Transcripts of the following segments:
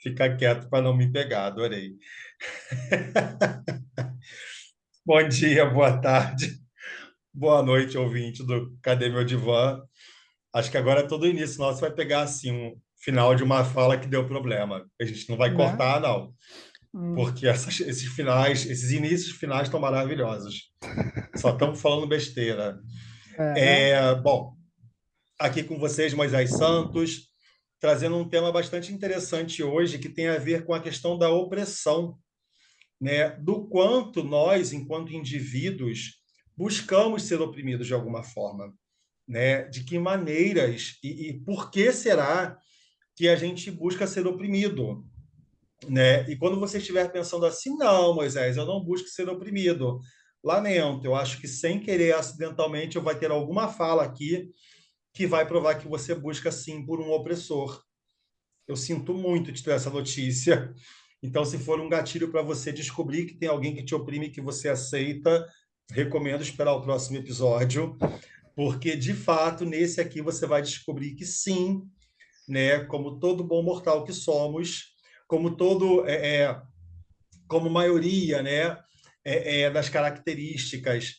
Ficar quieto para não me pegar, adorei. Bom dia, boa tarde, boa noite, ouvinte do Cadê Meu Divã? Acho que agora é todo início nosso vai pegar assim um final de uma fala que deu problema. A gente não vai Né? cortar, não, Hum, porque esses finais, esses inícios finais estão maravilhosos. Só estamos falando besteira. né? Bom, aqui com vocês, Moisés Santos, trazendo um tema bastante interessante hoje que tem a ver com a questão da opressão, né? Do quanto nós, enquanto indivíduos, buscamos ser oprimidos de alguma forma, né? De que maneiras e por que será que a gente busca ser oprimido, né? E quando você estiver pensando assim, não, Moisés, eu não busco ser oprimido. Lamento, eu acho que sem querer, acidentalmente, eu vai ter alguma fala aqui que vai provar que você busca sim por um opressor. Eu sinto muito de ter essa notícia. Então, se for um gatilho para você descobrir que tem alguém que te oprime que você aceita, recomendo esperar o próximo episódio, porque de fato nesse aqui você vai descobrir que sim, né, como todo bom mortal que somos, como todo como maioria, né, das características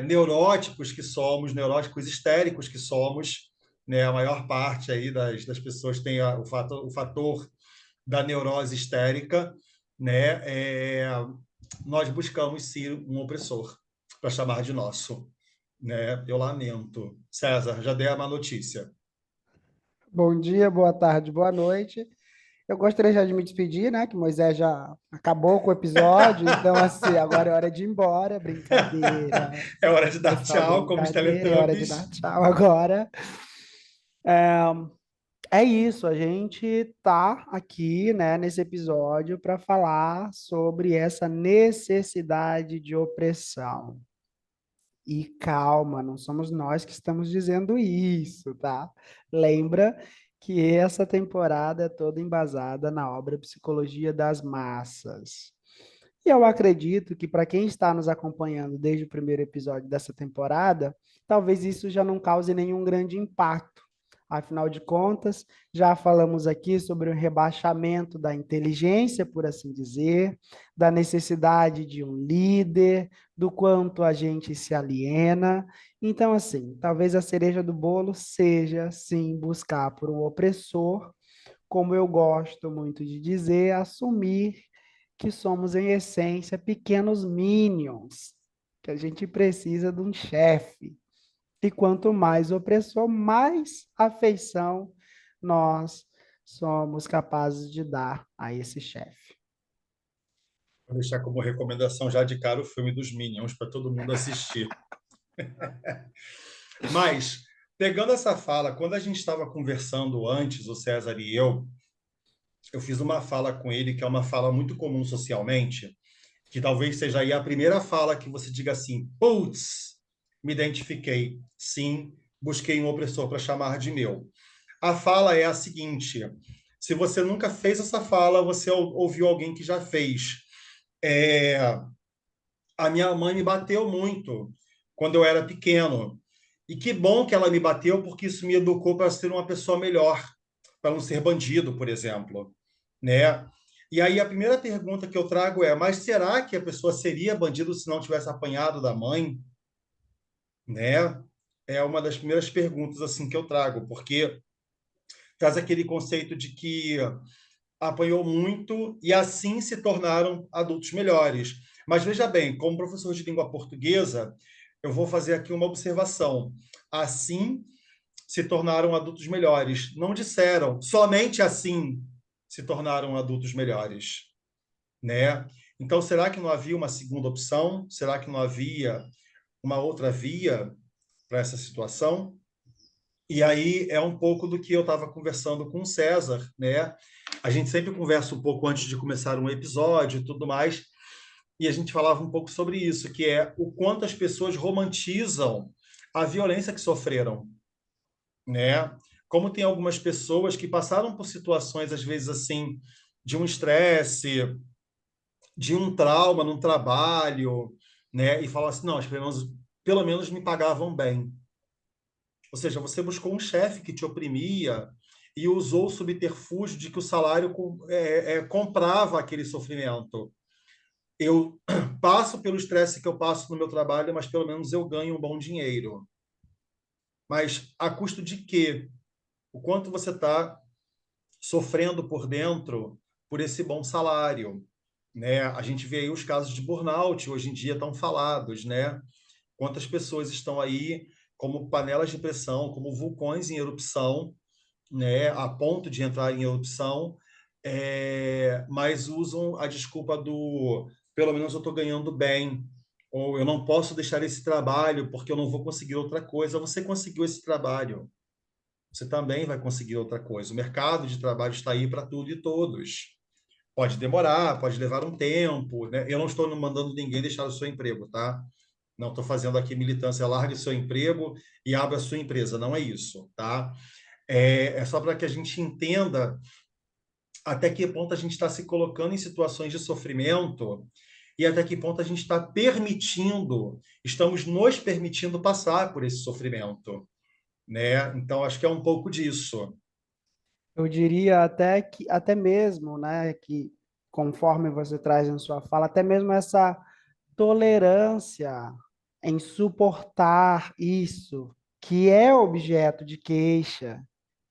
neuróticos que somos, neuróticos histéricos que somos, né, a maior parte aí das pessoas tem o fator da neurose histérica, né, nós buscamos sim um opressor para chamar de nosso, né? Eu lamento. César, já dei a má notícia. Bom dia, boa tarde, boa noite. Eu gostaria já de me despedir, né? Que Moisés já acabou com o episódio, então, assim, agora é hora de ir embora. Brincadeira. É hora de Foi dar só tchau, como os brincadeira, é hora de dar Teletubbies. tchau agora. É isso, a gente tá aqui, né, nesse episódio para falar sobre essa necessidade de opressão. E calma, não somos nós que estamos dizendo isso, tá? Lembra que essa temporada é toda embasada na obra Psicologia das Massas. E eu acredito que para quem está nos acompanhando desde o primeiro episódio dessa temporada, talvez isso já não cause nenhum grande impacto. Afinal de contas, já falamos aqui sobre o rebaixamento da inteligência, por assim dizer, da necessidade de um líder, do quanto a gente se aliena. Então, assim, talvez a cereja do bolo seja, sim, buscar por um opressor, como eu gosto muito de dizer, assumir que somos, em essência, pequenos minions, que a gente precisa de um chefe. E quanto mais opressor, mais afeição nós somos capazes de dar a esse chefe. Vou deixar como recomendação já de cara o filme dos Minions para todo mundo assistir. Mas, pegando essa fala, quando a gente estava conversando antes, o César e eu fiz uma fala com ele que é uma fala muito comum socialmente, que talvez seja aí a primeira fala que você diga assim: putz, me identifiquei. Sim, busquei um opressor para chamar de meu. A fala é a seguinte: se você nunca fez essa fala, você ouviu alguém que já fez. É, a minha mãe me bateu muito quando eu era pequeno. E que bom que ela me bateu, porque isso me educou para ser uma pessoa melhor, para não ser bandido, por exemplo, né? E aí a primeira pergunta que eu trago é: mas será que a pessoa seria bandido se não tivesse apanhado da mãe, né? É uma das primeiras perguntas assim que eu trago, porque traz aquele conceito de que apanhou muito e assim se tornaram adultos melhores. Mas veja bem, como professor de língua portuguesa, eu vou fazer aqui uma observação. Assim se tornaram adultos melhores. Não disseram, somente assim se tornaram adultos melhores, né? Então, será que não havia uma segunda opção? Será que não havia uma outra via para essa situação? E aí é um pouco do que eu estava conversando com o César, né? A gente sempre conversa um pouco antes de começar um episódio e tudo mais, e a gente falava um pouco sobre isso, que é o quanto as pessoas romantizam a violência que sofreram, né? Como tem algumas pessoas que passaram por situações, às vezes, assim, de um estresse, de um trauma no trabalho, né? E falam assim, não, pelo menos me pagavam bem. Ou seja, você buscou um chefe que te oprimia e usou o subterfúgio de que o salário comprava aquele sofrimento. Eu passo pelo estresse que eu passo no meu trabalho, mas pelo menos eu ganho um bom dinheiro. Mas a custo de quê? O quanto você está sofrendo por dentro por esse bom salário, né? A gente vê aí os casos de burnout hoje em dia tão falados, né? Quantas pessoas estão aí como panelas de pressão, como vulcões em erupção, né? A ponto de entrar em erupção, mas usam a desculpa do pelo menos eu estou ganhando bem, ou eu não posso deixar esse trabalho porque eu não vou conseguir outra coisa. Você conseguiu esse trabalho, você também vai conseguir outra coisa. O mercado de trabalho está aí para tudo e todos. Pode demorar, pode levar um tempo, né? Eu não estou mandando ninguém deixar o seu emprego, tá? Não estou fazendo aqui militância, largue o seu emprego e abra a sua empresa. Não é isso, tá? É só para que a gente entenda até que ponto a gente está se colocando em situações de sofrimento e até que ponto a gente está permitindo, estamos nos permitindo passar por esse sofrimento, né? Então, acho que é um pouco disso. Eu diria até que, até mesmo, né, que conforme você traz em sua fala, até mesmo essa tolerância em suportar isso, que é objeto de queixa,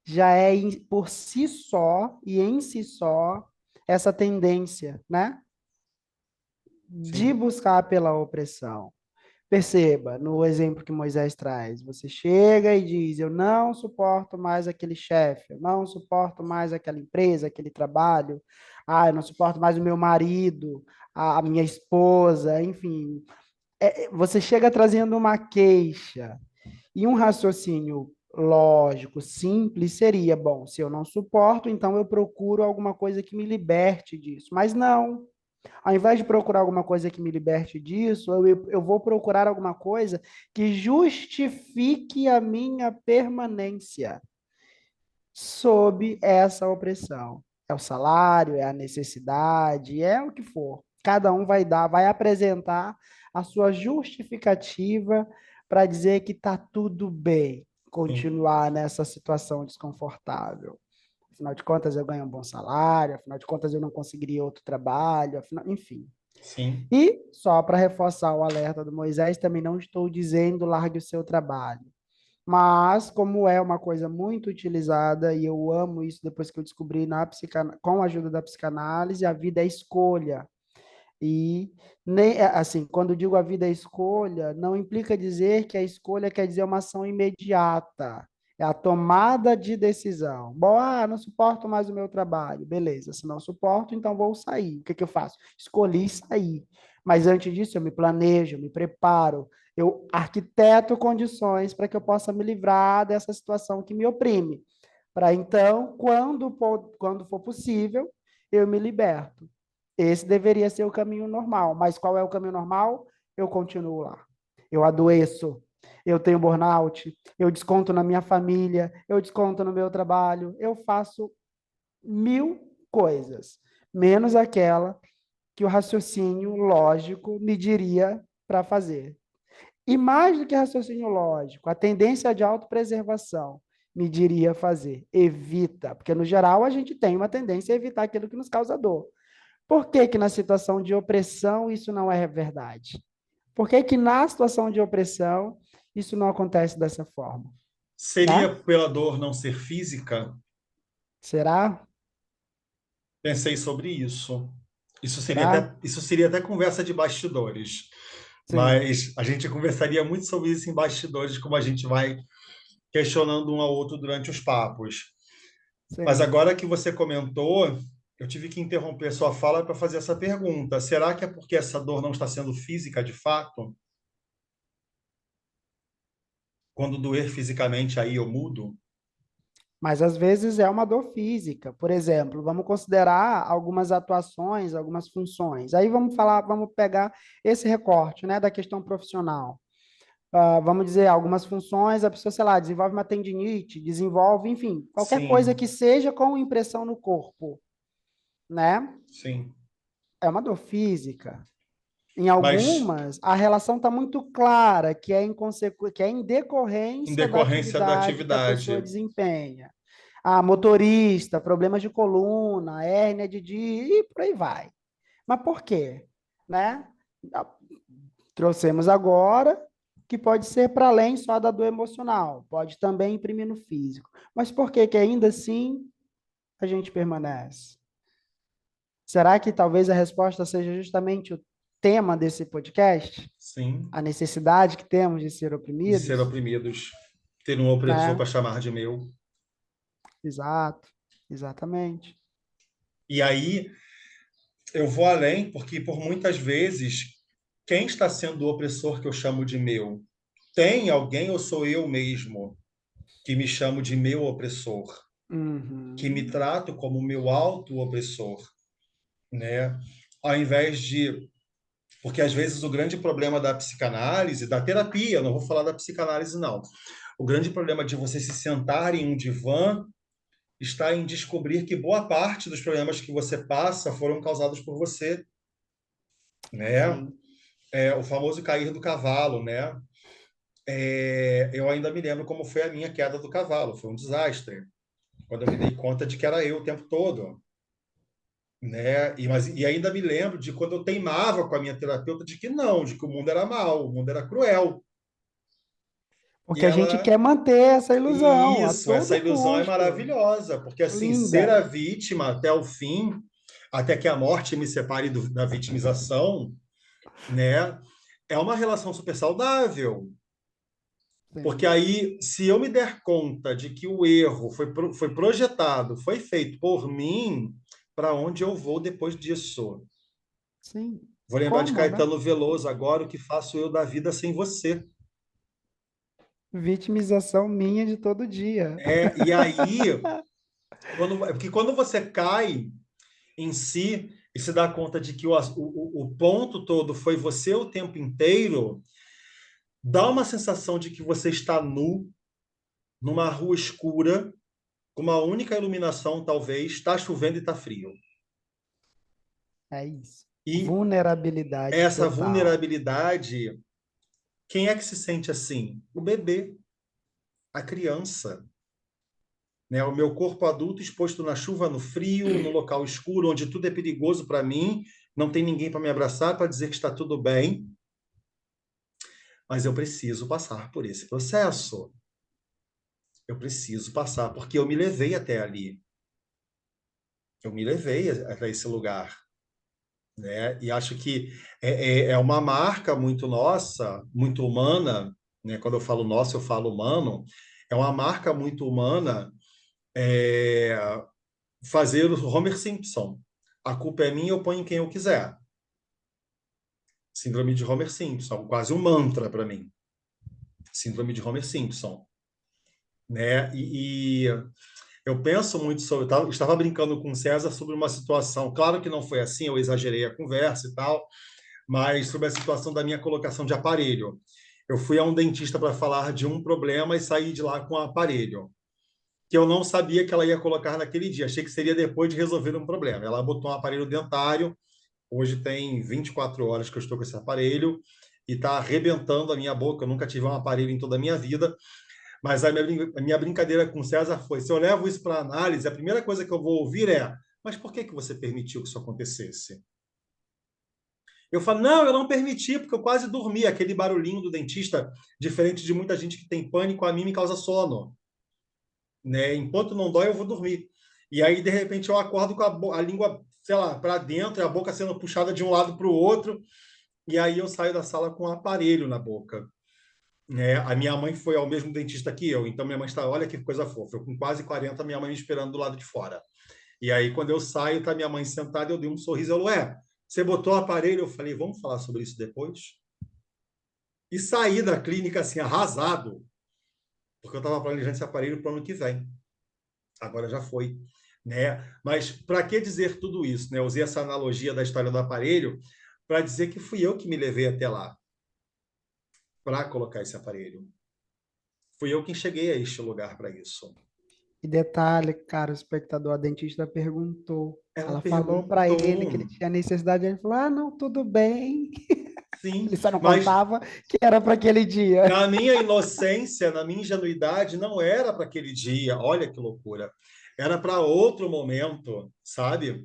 já é por si só e em si só essa tendência, né, de Sim, buscar pela opressão. Perceba, no exemplo que Moisés traz, você chega e diz: Eu não suporto mais aquele chefe, eu não suporto mais aquela empresa, aquele trabalho, eu não suporto mais o meu marido, a minha esposa, enfim. Você chega trazendo uma queixa e um raciocínio lógico, simples, seria: bom, se eu não suporto, então eu procuro alguma coisa que me liberte disso. Mas não. Ao invés de procurar alguma coisa que me liberte disso, eu vou procurar alguma coisa que justifique a minha permanência sob essa opressão. É o salário, é a necessidade, é o que for. Cada um vai dar, vai apresentar a sua justificativa para dizer que está tudo bem sim, continuar nessa situação desconfortável. Afinal de contas, eu ganho um bom salário, afinal de contas, eu não conseguiria outro trabalho, enfim. sim, E, só para reforçar o alerta do Moisés, também não estou dizendo largue o seu trabalho. Mas, como é uma coisa muito utilizada, e eu amo isso depois que eu descobri com a ajuda da psicanálise, a vida é escolha. E, nem, assim, quando digo a vida é escolha, não implica dizer que a escolha quer dizer uma ação imediata. É a tomada de decisão. Bom, não suporto mais o meu trabalho. Beleza, se não suporto, então vou sair. O que que eu faço? Escolhi sair. Mas antes disso, eu me planejo, eu me preparo, eu arquiteto condições para que eu possa me livrar dessa situação que me oprime. Para então, quando for possível, eu me liberto. Esse deveria ser o caminho normal. Mas qual é o caminho normal? Eu continuo lá. Eu adoeço, eu tenho burnout, eu desconto na minha família, eu desconto no meu trabalho, eu faço mil coisas, menos aquela que o raciocínio lógico me diria para fazer. E mais do que raciocínio lógico, a tendência de autopreservação me diria fazer. Evita, porque no geral a gente tem uma tendência a evitar aquilo que nos causa dor. Por que que na situação de opressão isso não é verdade? Por que que na situação de opressão isso não acontece dessa forma, seria né? pela dor não ser física? Será? Pensei sobre isso. Será? Isso seria até conversa de bastidores, Sim, mas a gente conversaria muito sobre isso em bastidores, como a gente vai questionando um ao outro durante os papos. Mas sim. agora que você comentou, eu tive que interromper sua fala para fazer essa pergunta. Será que é porque essa dor não está sendo física de fato? Quando doer fisicamente, aí eu mudo? Mas às vezes é uma dor física. Por exemplo, vamos considerar algumas atuações, algumas funções. Aí vamos falar, vamos pegar esse recorte, né, da questão profissional. Vamos dizer, algumas funções, a pessoa, sei lá, desenvolve uma tendinite, desenvolve, enfim, qualquer coisa Sim, que seja com impressão no corpo, né? sim. É uma dor física. Em Mas algumas, a relação está muito clara, que é, que é em em decorrência da decorrência da atividade que a atividade. pessoa desempenha. Ah, motorista, problemas de coluna, hérnia de disco, e por aí vai. Mas por quê? Né? Trouxemos agora que pode ser para além só da dor emocional, pode também imprimir no físico. Mas por que que ainda assim a gente permanece? Será que talvez a resposta seja justamente o tema desse podcast? Sim, A necessidade que temos de ser de ser oprimidos? oprimidos, ter um opressor Né? para chamar de meu. Exato, exatamente. E aí eu vou além, porque por muitas vezes, quem está sendo o opressor que eu chamo de meu? Tem alguém ou sou eu mesmo que me chamo de meu opressor, que me Uhum. trato como meu auto-opressor, né? Ao invés de. Porque às vezes o grande problema da psicanálise, da terapia, não vou falar da psicanálise, não. O grande problema de você se sentar em um divã está em descobrir que boa parte dos problemas que você passa foram causados por você, né? Sim. É, o famoso cair do cavalo, né? Eu ainda me lembro como foi a minha queda do cavalo, foi um desastre. Quando eu me dei conta de que era eu o tempo todo, né? E ainda me lembro de quando eu teimava com a minha terapeuta de que não, de que o mundo era mau, o mundo era cruel. E Porque a gente ela, quer manter essa ilusão a isso, essa todo ilusão é custo. maravilhosa, porque assim, ser a Linda. vítima até o fim, até que a morte me separe da vitimização, né? É uma relação super saudável. Porque Sim, aí, se eu me der conta de que o erro foi projetado, foi feito por mim, para onde eu vou depois disso? sim. Vou lembrar de Como, né? Caetano Veloso agora, o que faço eu da vida sem você? Vitimização minha de todo dia. E aí, porque quando você cai em si e se dá conta de que o ponto todo foi você o tempo inteiro, dá uma sensação de que você está nu, numa rua escura, com uma única iluminação, talvez, está chovendo e está frio. É isso. E Vulnerabilidade essa total. vulnerabilidade, quem é que se sente assim? O bebê, a criança, né? O meu corpo adulto exposto na chuva, no frio, no local escuro, onde tudo é perigoso para mim, não tem ninguém para me abraçar, para dizer que está tudo bem, mas eu preciso passar por esse processo. Eu preciso passar, porque eu me levei até ali. Eu me levei até esse lugar, né? E acho que é uma marca muito nossa, muito humana, né? Quando eu falo nossa, eu falo humano. É uma marca muito humana é, fazer o Homer Simpson. A culpa é minha, eu ponho em quem eu quiser. Síndrome de Homer Simpson, quase um mantra para mim. Síndrome de Homer Simpson, né? E eu penso muito sobre. Estava brincando com o César sobre uma situação. Claro que não foi assim, eu exagerei a conversa e tal, mas sobre a situação da minha colocação de aparelho. Eu fui a um dentista para falar de um problema e saí de lá com o aparelho, que eu não sabia que ela ia colocar naquele dia. Achei que seria depois de resolver um problema. Ela botou um aparelho dentário. Hoje tem 24 horas que eu estou com esse aparelho e está arrebentando a minha boca. Eu nunca tive um aparelho em toda a minha vida. Mas a minha brincadeira com o César foi: se eu levo isso para análise, a primeira coisa que eu vou ouvir é: mas por que que você permitiu que isso acontecesse? Eu falo: não, eu não permiti, porque eu quase dormi. Aquele barulhinho do dentista, diferente de muita gente que tem pânico, a mim me causa sono. Né? Enquanto não dói, eu vou dormir. E aí, de repente, eu acordo com a língua, sei lá, para dentro, e a boca sendo puxada de um lado para o outro, e aí eu saio da sala com um aparelho na boca. Né? A minha mãe foi ao mesmo dentista que eu, então minha mãe está, olha que coisa fofa. Eu com quase 40, minha mãe me esperando do lado de fora. E aí, quando eu saio, tá minha mãe sentada, eu dei um sorriso, ela, ué, você botou o aparelho? Eu falei, vamos falar sobre isso depois? E saí da clínica assim, arrasado, porque eu estava planejando esse aparelho para o ano que vem. Agora já foi. Né? Mas para que dizer tudo isso? Né? Eu usei essa analogia da história do aparelho para dizer que fui eu que me levei até lá para colocar esse aparelho. Fui eu quem cheguei a este lugar para isso. E detalhe, cara, o espectador, a dentista perguntou. Ela Ela falou para ele que ele perguntou. tinha necessidade, ele falou: "Ah, não, tudo bem". Sim, Ele só não mas contava que era para aquele dia. na minha inocência, na minha ingenuidade, não era para aquele dia. Olha que loucura. Era para outro momento, sabe?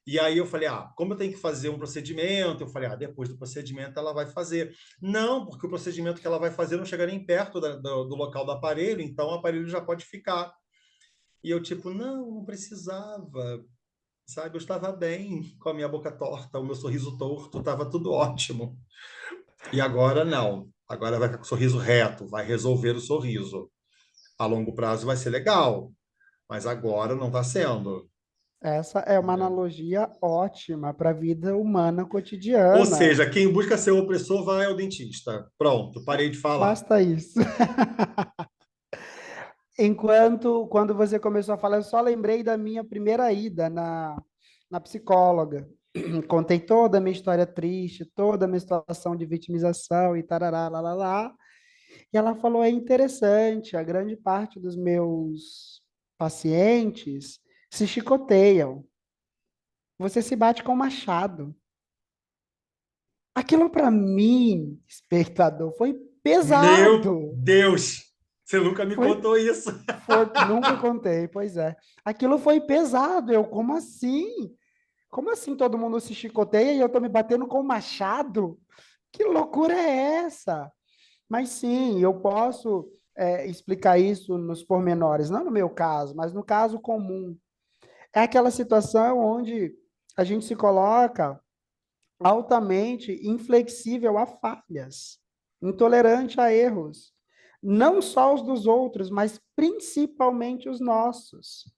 E aí eu falei, como eu tenho que fazer um procedimento, eu falei, depois do procedimento ela vai fazer. Não, porque o procedimento que ela vai fazer não chega nem perto do local do aparelho, então o aparelho já pode ficar. E eu, tipo, não precisava, sabe? Eu estava bem com a minha boca torta, o meu sorriso torto, estava tudo ótimo. E agora não. Agora vai ficar com o sorriso reto, vai resolver o sorriso. A longo prazo vai ser legal, mas agora não está sendo. Essa é uma Né? analogia ótima para a vida humana Ou cotidiana. seja, quem busca ser opressor vai ao dentista. Pronto, parei de falar. Basta isso. Quando você começou a falar, eu só lembrei da minha primeira ida na psicóloga. Contei toda a minha história triste, toda a minha situação de vitimização e tarará, lá, lá, lá. E ela falou: é interessante, a grande parte dos meus pacientes se chicoteiam. Você se bate com um machado. Aquilo para mim, espectador, foi Meu pesado. Deus! Você nunca me Foi, contou isso. nunca contei, pois é. Aquilo foi pesado. Eu, como assim? Como assim todo mundo se chicoteia e eu tô me batendo com um machado? Que loucura é essa? Mas sim, eu posso explicar isso nos pormenores, não no meu caso, mas no caso comum. É aquela situação onde a gente se coloca altamente inflexível a falhas, intolerante a erros, não só os dos outros, mas principalmente os nossos,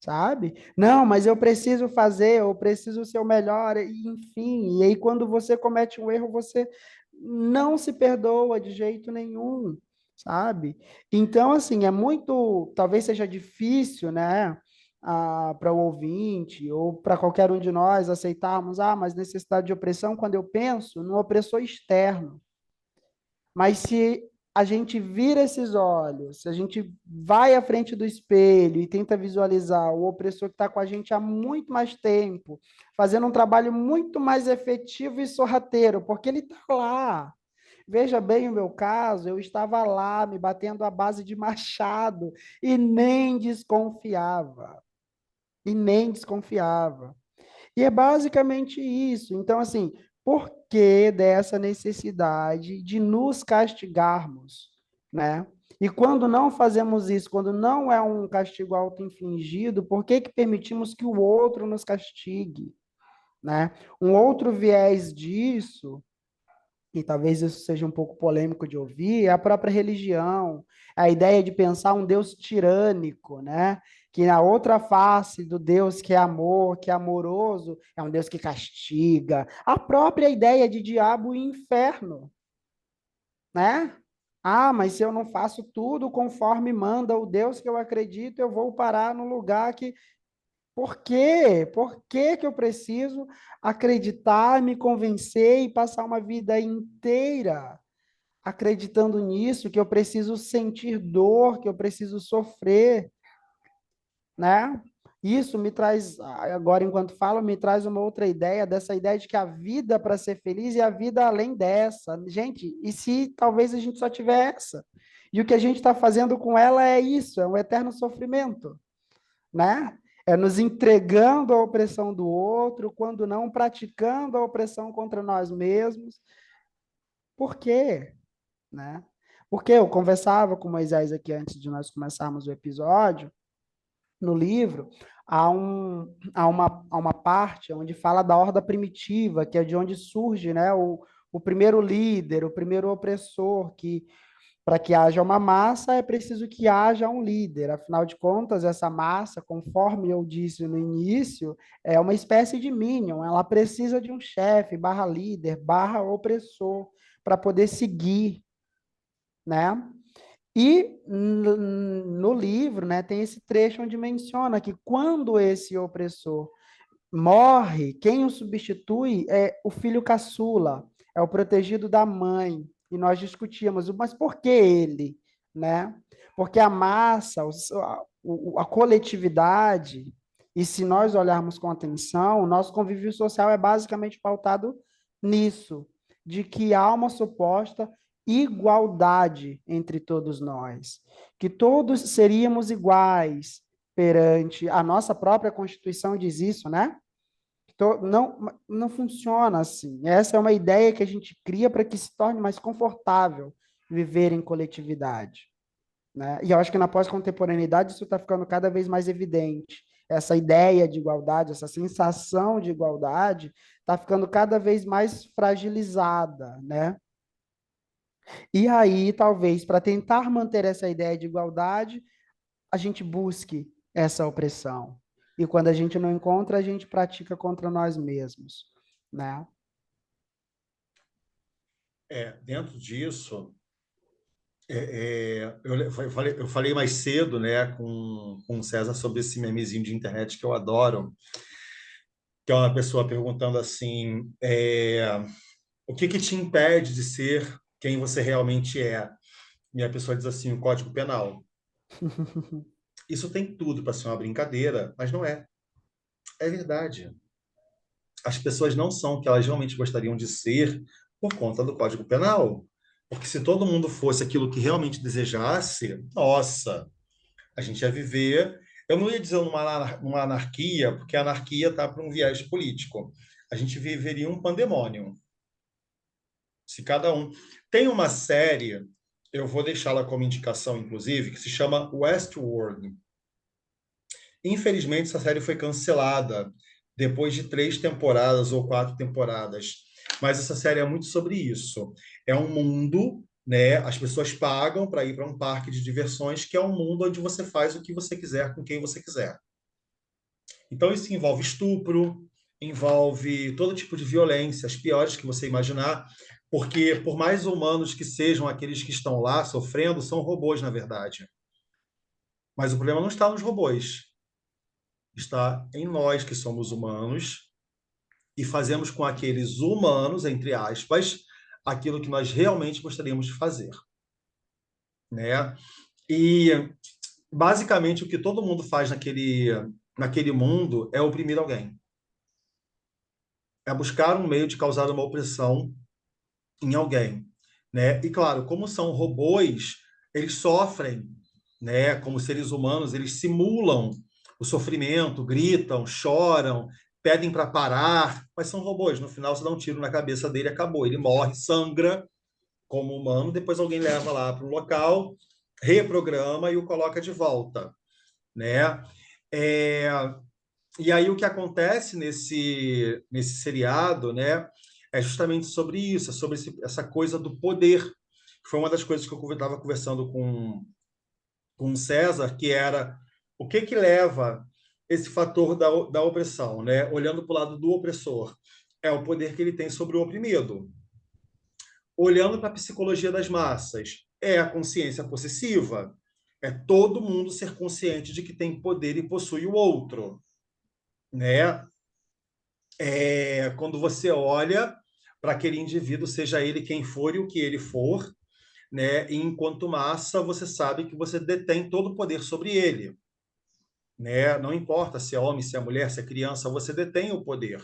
sabe? Não, mas eu preciso fazer, eu preciso ser o melhor, enfim. E aí, quando você comete um erro, você não se perdoa de jeito nenhum, sabe? Então, assim, é muito, talvez seja difícil, né? Para o ouvinte ou para qualquer um de nós aceitarmos, mas necessidade de opressão, quando eu penso no opressor externo. Mas se a gente vira esses olhos, se a gente vai à frente do espelho e tenta visualizar o opressor que está com a gente há muito mais tempo, fazendo um trabalho muito mais efetivo e sorrateiro, porque ele está lá. Veja bem o meu caso, eu estava lá me batendo à base de machado e nem desconfiava. E nem desconfiava. E é basicamente isso. Então, assim, por que dessa necessidade de nos castigarmos, né? E quando não fazemos isso, quando não é um castigo auto-infligido, por que que permitimos que o outro nos castigue, né? Um outro viés disso, e talvez isso seja um pouco polêmico de ouvir, é a própria religião, a ideia de pensar um Deus tirânico, né? Que na outra face do Deus que é amor, que é amoroso, é um Deus que castiga. A própria ideia de diabo e inferno, né? Mas se eu não faço tudo conforme manda o Deus que eu acredito, eu vou parar no lugar que. Por quê? Por que que eu preciso acreditar, me convencer e passar uma vida inteira acreditando nisso, que eu preciso sentir dor, que eu preciso sofrer, né? Isso me traz, agora enquanto falo, me traz uma outra ideia, dessa ideia de que a vida para ser feliz e a vida além dessa. Gente, e se talvez a gente só tiver essa? E o que a gente está fazendo com ela é isso, é um eterno sofrimento, né? É nos entregando à opressão do outro, quando não praticando a opressão contra nós mesmos. Por quê? Né? Porque eu conversava com Moisés aqui antes de nós começarmos o episódio, no livro, há uma parte onde fala da horda primitiva, que é de onde surge, né, o primeiro líder, o primeiro opressor, que para que haja uma massa é preciso que haja um líder. Afinal de contas, essa massa, conforme eu disse no início, é uma espécie de minion. Ela precisa de um chefe, barra líder, barra opressor, para poder seguir, né? E no livro, né, tem esse trecho onde menciona que quando esse opressor morre, quem o substitui é o filho caçula, é o protegido da mãe. E nós discutíamos, mas por que ele, né? Porque a massa, a coletividade, e se nós olharmos com atenção, o nosso convívio social é basicamente pautado nisso. de que há uma suposta igualdade entre todos nós, que todos seríamos iguais perante a nossa própria Constituição diz isso, né? Não, não funciona assim. Essa é uma ideia que a gente cria para que se torne mais confortável viver em coletividade, né? E eu acho que na pós-contemporaneidade isso está ficando cada vez mais evidente. Essa ideia de igualdade, essa sensação de igualdade, está ficando cada vez mais fragilizada, né? E aí, talvez, para tentar manter essa ideia de igualdade, a gente busque essa opressão. E quando a gente não encontra, a gente pratica contra nós mesmos, né? Dentro disso, eu falei mais cedo, né, com o César sobre esse memezinho de internet que eu adoro, que é uma pessoa perguntando assim, o que que te impede de ser quem você realmente é? E a pessoa diz assim, o Código Penal. Isso tem tudo para ser uma brincadeira, mas não é. É verdade. As pessoas não são o que elas realmente gostariam de ser por conta do Código Penal. Porque se todo mundo fosse aquilo que realmente desejasse, nossa, a gente ia viver. Eu não ia dizer numa anarquia, porque a anarquia está para um viés político. A gente viveria um pandemônio. Se cada um. Tem uma série, eu vou deixá-la como indicação, inclusive, que se chama Westworld. Infelizmente, essa série foi cancelada depois de 3 temporadas ou 4 temporadas. Mas essa série é muito sobre isso. É um mundo, né? As pessoas pagam para ir para um parque de diversões, que é um mundo onde você faz o que você quiser com quem você quiser. Então, isso envolve estupro, envolve todo tipo de violência, as piores que você imaginar, porque, por mais humanos que sejam aqueles que estão lá sofrendo, são robôs, na verdade. Mas o problema não está nos robôs, está em nós que somos humanos e fazemos com aqueles humanos, entre aspas, aquilo que nós realmente gostaríamos de fazer, né? E basicamente o que todo mundo faz naquele mundo é oprimir alguém, é buscar um meio de causar uma opressão em alguém, né? E claro, como são robôs, eles sofrem, né? Como seres humanos, eles simulam o sofrimento, gritam, choram, pedem para parar, mas são robôs. No final, você dá um tiro na cabeça dele, acabou. Ele morre, sangra como humano. Depois alguém leva lá para o local, reprograma e o coloca de volta, né? É, e aí o que acontece nesse seriado, né, é justamente sobre isso, é sobre essa coisa do poder. Foi uma das coisas que eu estava conversando com o César, que era o que que leva esse fator da opressão, né? Olhando para o lado do opressor, é o poder que ele tem sobre o oprimido. Olhando para a psicologia das massas, é a consciência possessiva. É todo mundo ser consciente de que tem poder e possui o outro, né? Quando você olha para aquele indivíduo, seja ele quem for e o que ele for, né? E enquanto massa, você sabe que você detém todo o poder sobre ele, né? Não importa se é homem, se é mulher, se é criança, você detém o poder.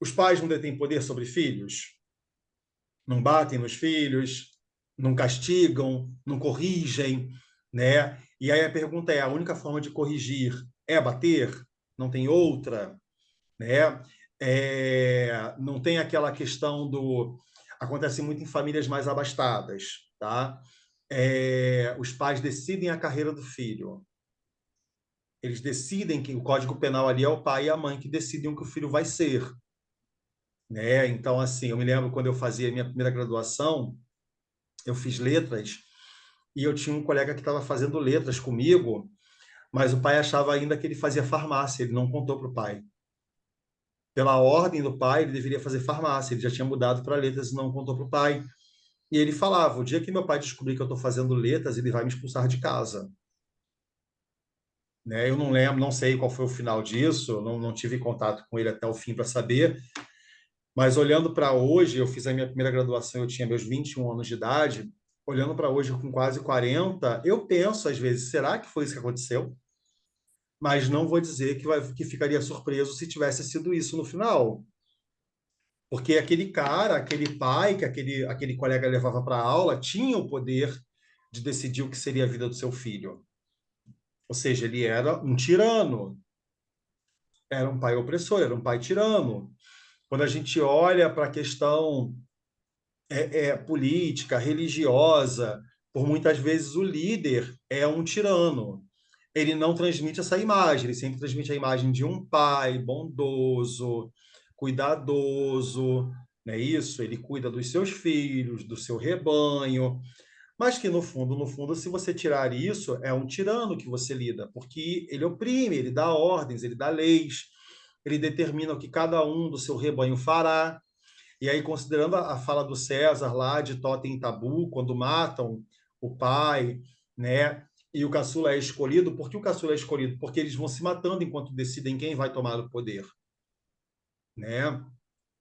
Os pais não detêm poder sobre filhos, não batem nos filhos, não castigam, não corrigem, né? E aí a pergunta é: a única forma de corrigir é bater? Não tem outra, né? Não tem aquela questão do. Acontece muito em famílias mais abastadas, tá? Os pais decidem a carreira do filho. Eles decidem que o Código Penal ali é o pai e a mãe que decidem o que o filho vai ser, né? Então, assim, eu me lembro quando eu fazia minha primeira graduação, eu fiz letras e eu tinha um colega que estava fazendo letras comigo, mas o pai achava ainda que ele fazia farmácia, ele não contou para o pai. Pela ordem do pai, ele deveria fazer farmácia, ele já tinha mudado para letras e não contou para o pai. E ele falava: o dia que meu pai descobrir que eu estou fazendo letras, ele vai me expulsar de casa. Né? Eu não lembro, não sei qual foi o final disso, não tive contato com ele até o fim para saber, mas olhando para hoje, eu fiz a minha primeira graduação, eu tinha meus 21 anos de idade, olhando para hoje com quase 40, eu penso às vezes, será que foi isso que aconteceu? Mas não vou dizer que ficaria surpreso se tivesse sido isso no final. Porque aquele cara, aquele pai que aquele colega levava para a aula tinha o poder de decidir o que seria a vida do seu filho. Ou seja, ele era um tirano, era um pai opressor, era um pai tirano. Quando a gente olha para a questão política, religiosa, por muitas vezes o líder é um tirano. Ele não transmite essa imagem, ele sempre transmite a imagem de um pai bondoso, cuidadoso, não é isso? Ele cuida dos seus filhos, do seu rebanho, mas que no fundo, se você tirar isso, é um tirano que você lida, porque ele oprime, ele dá ordens, ele dá leis, ele determina o que cada um do seu rebanho fará. E aí, considerando a fala do César lá de Totem e Tabu, quando matam o pai, né? E o caçula é escolhido, por que o caçula é escolhido? Porque eles vão se matando enquanto decidem quem vai tomar o poder, né?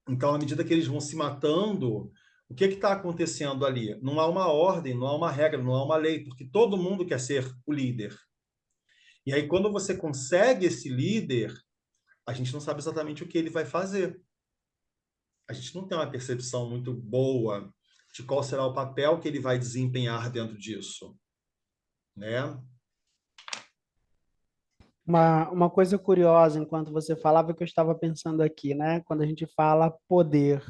Então, à medida que eles vão se matando, o que está acontecendo ali? Não há uma ordem, não há uma regra, não há uma lei, porque todo mundo quer ser o líder. E aí, quando você consegue esse líder, a gente não sabe exatamente o que ele vai fazer. A gente não tem uma percepção muito boa de qual será o papel que ele vai desempenhar dentro disso, né? Uma coisa curiosa, enquanto você falava, que eu estava pensando aqui, né? Quando a gente fala poder.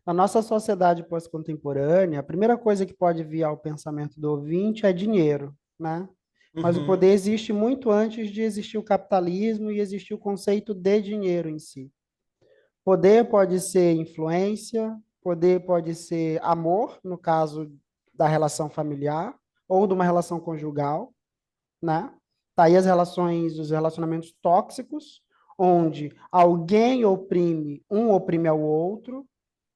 Na nossa sociedade pós-contemporânea, a primeira coisa que pode vir ao pensamento do ouvinte é dinheiro, né? Mas o poder Uhum. existe muito antes de existir o capitalismo e existir o conceito de dinheiro em si. Poder pode ser influência, poder pode ser amor, no caso da relação familiar, ou de uma relação conjugal, né? Tá aí as relações, os relacionamentos tóxicos, onde alguém oprime ao outro,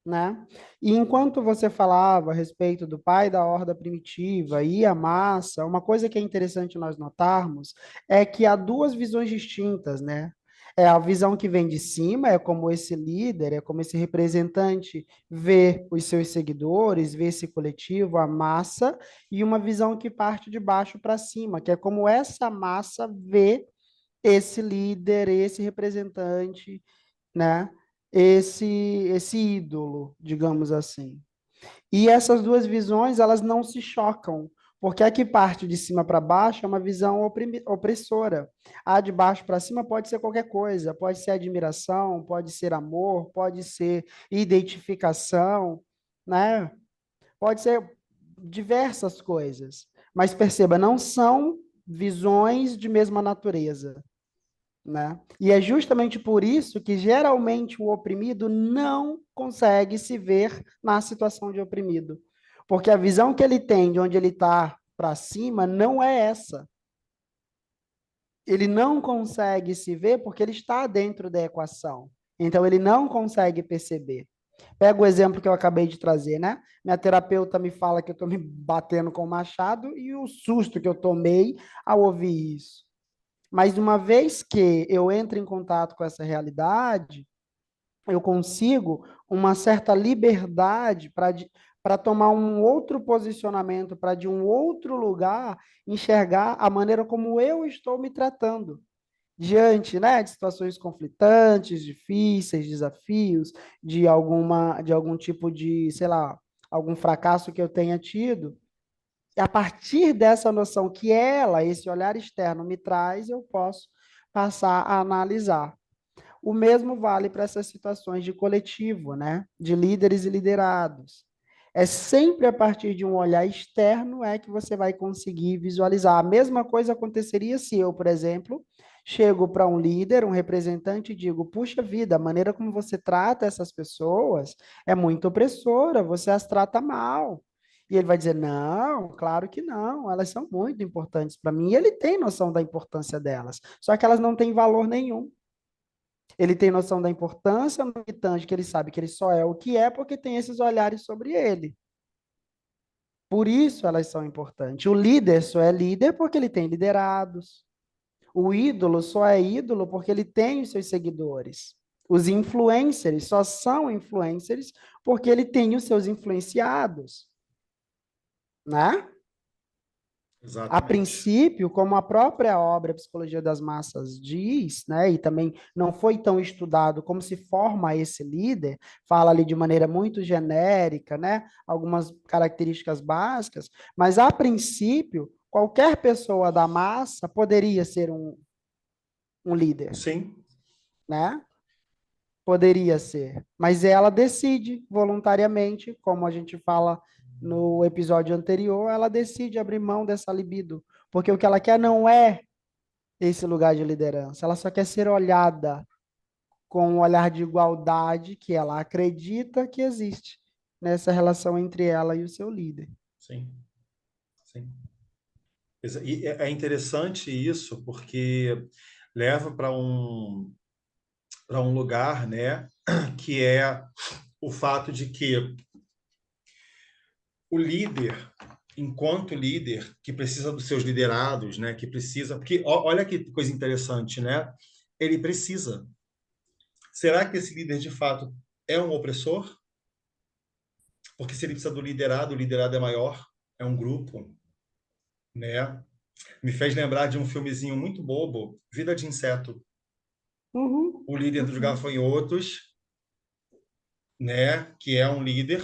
né? E enquanto você falava a respeito do pai da horda primitiva e a massa, uma coisa que é interessante nós notarmos é que há duas visões distintas, né? É a visão que vem de cima, é como esse líder, é como esse representante vê os seus seguidores, vê esse coletivo, a massa, e uma visão que parte de baixo para cima, que é como essa massa vê esse líder, esse representante, né? Esse ídolo, digamos assim. E essas duas visões, elas não se chocam, porque a que parte de cima para baixo é uma visão opressora. A de baixo para cima pode ser qualquer coisa, pode ser admiração, pode ser amor, pode ser identificação, né? Pode ser diversas coisas. Mas perceba, não são visões de mesma natureza, né? E é justamente por isso que geralmente o oprimido não consegue se ver na situação de oprimido, porque a visão que ele tem de onde ele está para cima não é essa. Ele não consegue se ver porque ele está dentro da equação. Então ele não consegue perceber. Pega o exemplo que eu acabei de trazer, né? Minha terapeuta me fala que eu estou me batendo com o machado e o susto que eu tomei ao ouvir isso. Mas uma vez que eu entro em contato com essa realidade, eu consigo uma certa liberdade para tomar um outro posicionamento, para de um outro lugar enxergar a maneira como eu estou me tratando diante, né, de situações conflitantes, difíceis, desafios, de algum tipo de, sei lá, algum fracasso que eu tenha tido. E a partir dessa noção que ela, esse olhar externo, me traz, eu posso passar a analisar. O mesmo vale para essas situações de coletivo, né? De líderes e liderados. É sempre a partir de um olhar externo é que você vai conseguir visualizar. A mesma coisa aconteceria se eu, por exemplo, chego para um líder, um representante e digo: puxa vida, a maneira como você trata essas pessoas é muito opressora, você as trata mal. E ele vai dizer: não, claro que não, elas são muito importantes para mim. E ele tem noção da importância delas, só que elas não têm valor nenhum. Ele tem noção da importância no militante, que ele sabe que ele só é o que é porque tem esses olhares sobre ele. Por isso elas são importantes. O líder só é líder porque ele tem liderados. O ídolo só é ídolo porque ele tem os seus seguidores. Os influencers só são influencers porque ele tem os seus influenciados, né? A Exatamente. princípio, como a própria obra Psicologia das Massas diz, né, e também não foi tão estudado como se forma esse líder, fala ali de maneira muito genérica, né, algumas características básicas, mas a princípio, qualquer pessoa da massa poderia ser um líder, Sim, né? Poderia ser, mas ela decide voluntariamente, como a gente fala no episódio anterior, ela decide abrir mão dessa libido, porque o que ela quer não é esse lugar de liderança, ela só quer ser olhada com um olhar de igualdade que ela acredita que existe nessa relação entre ela e o seu líder. sim, sim. E é interessante isso, porque leva para um lugar, né, que é o fato de que o líder, enquanto líder, que precisa dos seus liderados, né, que precisa, porque olha que coisa interessante, né? Ele precisa. Será que esse líder de fato é um opressor? Porque se ele precisa do liderado, o liderado é maior, é um grupo, né? Me fez lembrar de um filmezinho muito bobo, Vida de Inseto. Uhum, O líder dos uhum. gafanhotos, né, que é um líder,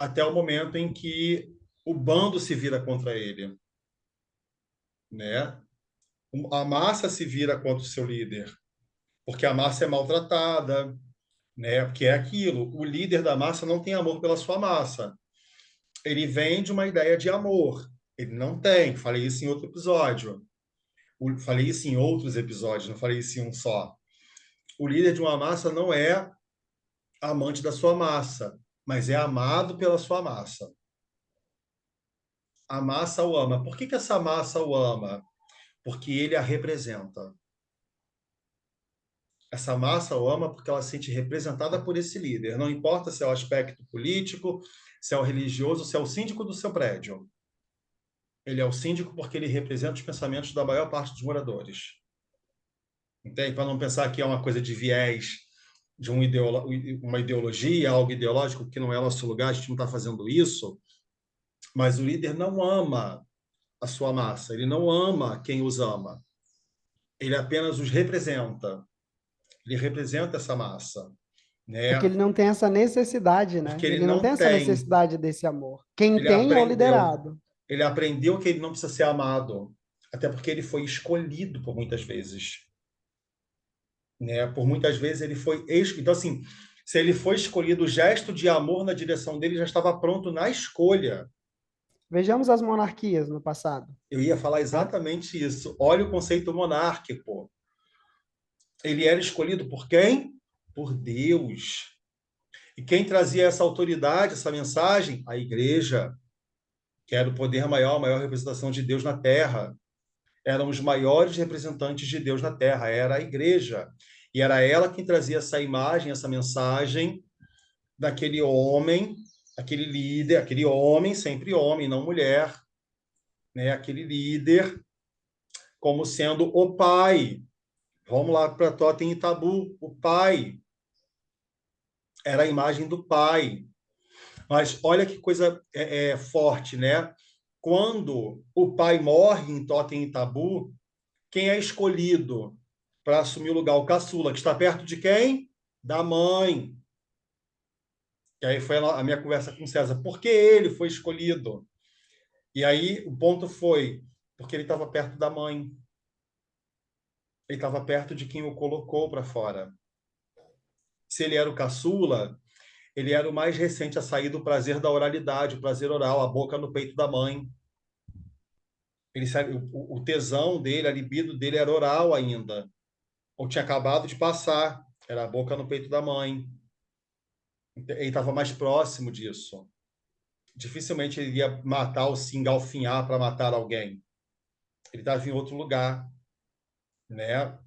até o momento em que o bando se vira contra ele, né? A massa se vira contra o seu líder, porque a massa é maltratada, né? Porque é aquilo, o líder da massa não tem amor pela sua massa. Ele vende uma ideia de amor. Ele não tem. Falei isso em outro episódio. Falei isso em outros episódios, não falei isso em um só. O líder de uma massa não é amante da sua massa, mas é amado pela sua massa. A massa o ama. Por que que essa massa o ama? Porque ele a representa. Essa massa o ama porque ela se sente representada por esse líder. Não importa se é o aspecto político, se é o religioso, se é o síndico do seu prédio. Ele é o síndico porque ele representa os pensamentos da maior parte dos moradores. Entende? Para não pensar que é uma coisa de viés, de uma ideologia, algo ideológico que não é nosso lugar, a gente não está fazendo isso. Mas o líder não ama a sua massa, ele não ama quem os ama. Ele apenas os representa. Ele representa essa massa, Porque né? ele não tem essa necessidade, né? Porque ele Ele não tem não essa tem, necessidade desse amor. Quem ele tem é o aprendeu, liderado. ele aprendeu que ele não precisa ser amado, até porque ele foi escolhido por muitas vezes, né? Por muitas vezes ele foi então assim, se ele foi escolhido, o gesto de amor na direção dele já estava pronto na escolha. Vejamos as monarquias no passado, Eu ia falar né? exatamente isso. Olha o conceito monárquico. Ele era escolhido por quem? Por Deus. E quem trazia essa autoridade, essa mensagem? A igreja, que era o poder maior, a maior representação de Deus na terra. Eram os maiores representantes de Deus na terra, era a igreja. E era ela quem trazia essa imagem, essa mensagem daquele homem, aquele líder, aquele homem, sempre homem, não mulher, né? Aquele líder como sendo o pai. Vamos lá para Totem e Tabu, o pai. Era a imagem do pai. Mas olha que coisa forte, né? Quando o pai morre em Totem e Tabu, quem é escolhido para assumir o lugar? O caçula, que está perto de quem? Da mãe. E aí foi a minha conversa com o César. Por que ele foi escolhido? E aí o ponto foi porque ele estava perto da mãe. Ele estava perto de quem o colocou para fora. Se ele era o caçula, ele era o mais recente a sair do prazer da oralidade, o prazer oral, a boca no peito da mãe. O tesão dele, a libido dele era oral ainda, ou tinha acabado de passar, era a boca no peito da mãe. Ele estava mais próximo disso. Dificilmente ele ia matar ou se engalfinhar para matar alguém. Ele estava em outro lugar, né?